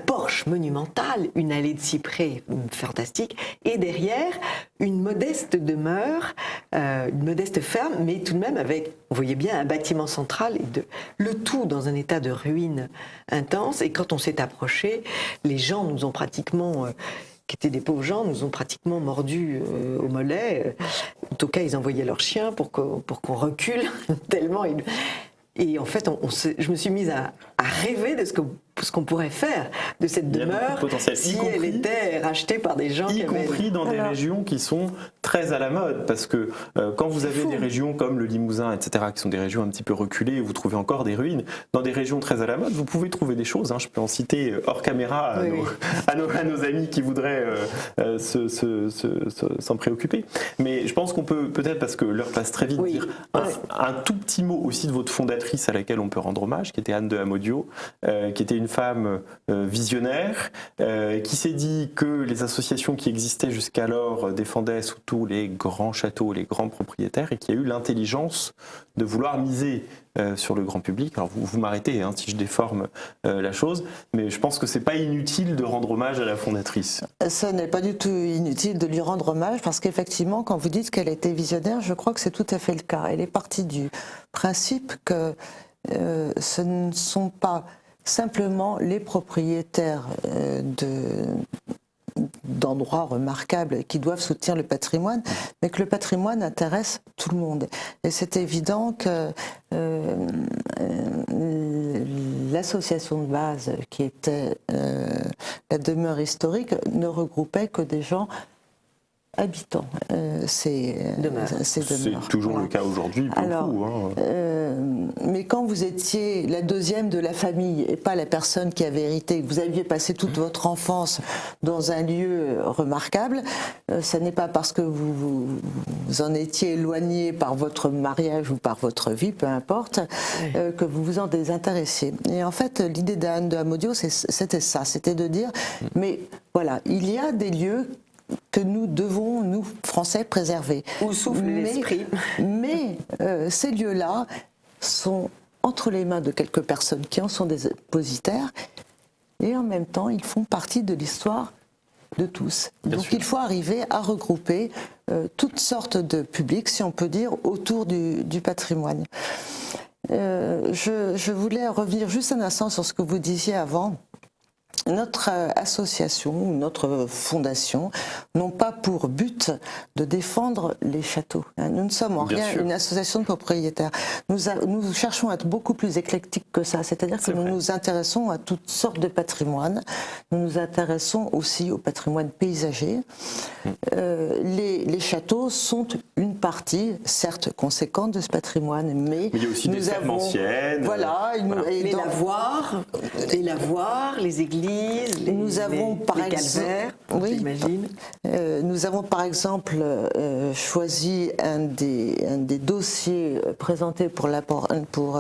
A: porche monumental, une allée de cyprès fantastique, et derrière une modeste demeure, une modeste ferme, mais tout de même avec, vous voyez bien, un bâtiment central, le tout dans un état de ruine intense. Et quand on s'est approché, les gens nous ont pratiquement... qui étaient des pauvres gens, nous ont pratiquement mordus au mollet. En tout cas, ils envoyaient leurs chiens pour qu'on recule, tellement ils... Et en fait, je me suis mise à rêver de ce ce qu'on pourrait faire de cette
C: Il y a beaucoup de
A: demeure
C: potentiel, y
A: si
C: compris-
A: elle était rachetée par des gens
C: y
A: qui avaient...
C: compris dans des régions qui sont très à la mode, parce que quand vous avez des régions comme le Limousin, etc., qui sont des régions un petit peu reculées, où vous trouvez encore des ruines, dans des régions très à la mode, vous pouvez trouver des choses, je peux en citer hors caméra à nos amis qui voudraient s'en préoccuper. Mais je pense qu'on peut peut-être, parce que l'heure passe très vite, dire un tout petit mot aussi de votre fondatrice à laquelle on peut rendre hommage, qui était Anne de Amodio, qui était une femme visionnaire, qui s'est dit que les associations qui existaient jusqu'alors défendaient surtout les grands châteaux, les grands propriétaires, et qui a eu l'intelligence de vouloir miser sur le grand public. Alors vous m'arrêtez si je déforme la chose, mais je pense que c'est pas inutile de rendre hommage à la fondatrice.
F: Ce n'est pas du tout inutile de lui rendre hommage, parce qu'effectivement, quand vous dites qu'elle était visionnaire, je crois que c'est tout à fait le cas. Elle est partie du principe que ce ne sont pas simplement les propriétaires d'endroits remarquables qui doivent soutenir le patrimoine, mais que le patrimoine intéresse tout le monde. Et c'est évident que l'association de base, qui était la demeure historique, ne regroupait que des gens habitants. Ces demeures.
C: C'est toujours le cas aujourd'hui, pour
F: Alors,
C: le coup.
F: mais quand vous étiez la deuxième de la famille et pas la personne qui avait hérité, que vous aviez passé toute votre enfance dans un lieu remarquable, ce n'est pas parce que vous en étiez éloigné par votre mariage ou par votre vie, peu importe, que vous vous en désintéressiez. Et en fait, l'idée d'Anne de Amodio, c'était ça, c'était de dire, mais voilà, il y a des lieux que nous devons, nous, Français, préserver.
A: Où souffle l'esprit.
F: Mais ces lieux-là sont entre les mains de quelques personnes qui en sont dépositaires, et en même temps, ils font partie de l'histoire de tous.
C: Bien
F: Donc
C: sûr.
F: il faut arriver à regrouper toutes sortes de publics, si on peut dire, autour du patrimoine. Je voulais revenir juste un instant sur ce que vous disiez avant. Notre association, notre fondation, n'ont pas pour but de défendre les châteaux. Nous ne sommes en
C: Bien
F: rien
C: sûr.
F: une association de propriétaires. Nous cherchons à être beaucoup plus éclectiques que ça. C'est-à-dire que
C: C'est
F: nous
C: vrai.
F: nous intéressons à toutes sortes de patrimoine. Nous nous intéressons aussi au patrimoine paysager. Les châteaux sont une partie, certes conséquente, de ce patrimoine, mais
C: il y a aussi des fermes anciennes.
F: Voilà. Et
A: Les
F: dans-
A: lavoirs, les églises,
F: Nous avons, par
A: les
F: exemple-
A: calvaires,
F: Oui.
A: j'imagine.
F: Nous avons par exemple choisi un des dossiers présentés pour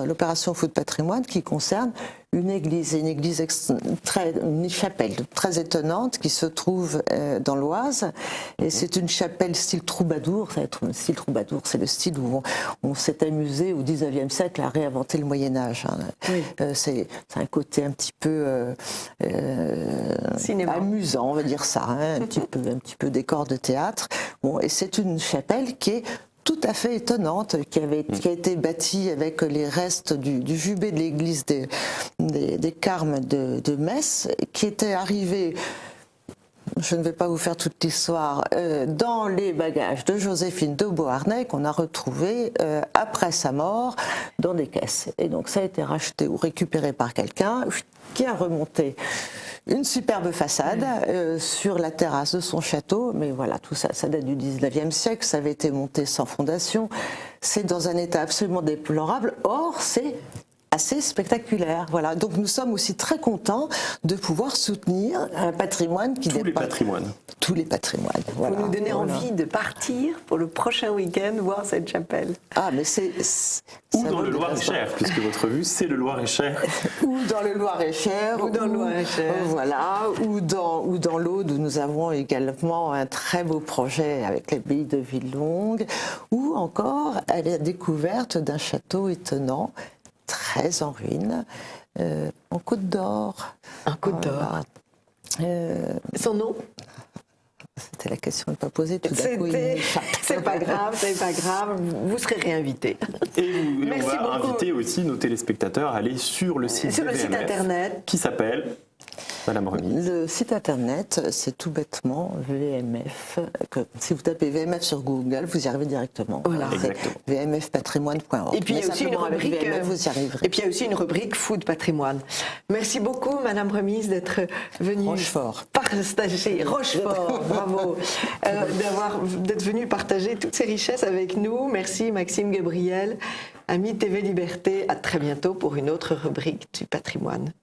F: l'opération Food Patrimoine qui concerne une église, une chapelle très étonnante qui se trouve dans l'Oise. Et c'est une chapelle style troubadour. Ça va être un style troubadour, c'est le style où on s'est amusé au 19e siècle à réinventer le Moyen-Âge.
A: Oui.
F: C'est un côté un petit peu
A: Cinéma.
F: amusant, on va dire ça, un petit peu décor de théâtre. Bon, et c'est une chapelle qui est tout à fait étonnante, qui a été bâtie avec les restes du jubé de l'église des Carmes de Metz, qui était arrivé, je ne vais pas vous faire toute l'histoire, dans les bagages de Joséphine de Beauharnais, qu'on a retrouvé après sa mort dans des caisses. Et donc ça a été racheté ou récupéré par quelqu'un qui a remonté une superbe façade sur la terrasse de son château, mais voilà, tout ça, ça date du 19e siècle, ça avait été monté sans fondation, c'est dans un état absolument déplorable, or c'est assez spectaculaire. Voilà. Donc nous sommes aussi très contents de pouvoir soutenir un patrimoine qui
C: Tous les patrimoines.
F: Tous les patrimoines.
A: Vous
F: Voilà.
A: nous donnez
F: Voilà.
A: envie de partir pour le prochain week-end voir cette chapelle.
F: Ah, mais
C: Ou dans le Loir-et-Cher, puisque votre vue, c'est le Loir-et-Cher.
F: Ou dans le Loir-et-Cher.
A: Ou dans le Loir-et-Cher.
F: Voilà. Ou dans l'Aude, où nous avons également un très beau projet avec l'abbaye de Villelongue. Ou encore à la découverte d'un château étonnant, très en ruine, en Côte d'Or.
A: En Côte d'Or. Son nom?
F: C'était la question n'est pas posée tout d'un coup. il m'échappe.
A: C'est pas grave, vous serez réinvité.
C: Et on
A: Merci
C: va
A: beaucoup.
C: inviter aussi nos téléspectateurs à aller sur le site
A: Sur le site
C: DVMF,
A: internet.
C: qui s'appelle Madame Remise.
F: Le site internet, c'est tout bêtement VMF. Si vous tapez VMF sur Google, vous y arrivez directement.
A: Voilà.
F: C'est
C: Exactement.
F: vmfpatrimoine.org.
A: Et puis il y a aussi une rubrique,
F: VMF, vous y arriverez.
A: et puis il y a aussi une rubrique Food Patrimoine. Merci beaucoup, Madame Remise, d'être venue
F: Rochefort.
A: partager Rochefort, bravo, d'être venue partager toutes ces richesses avec nous. Merci, Maxime Gabriel, ami TV Liberté. À très bientôt pour une autre rubrique du patrimoine.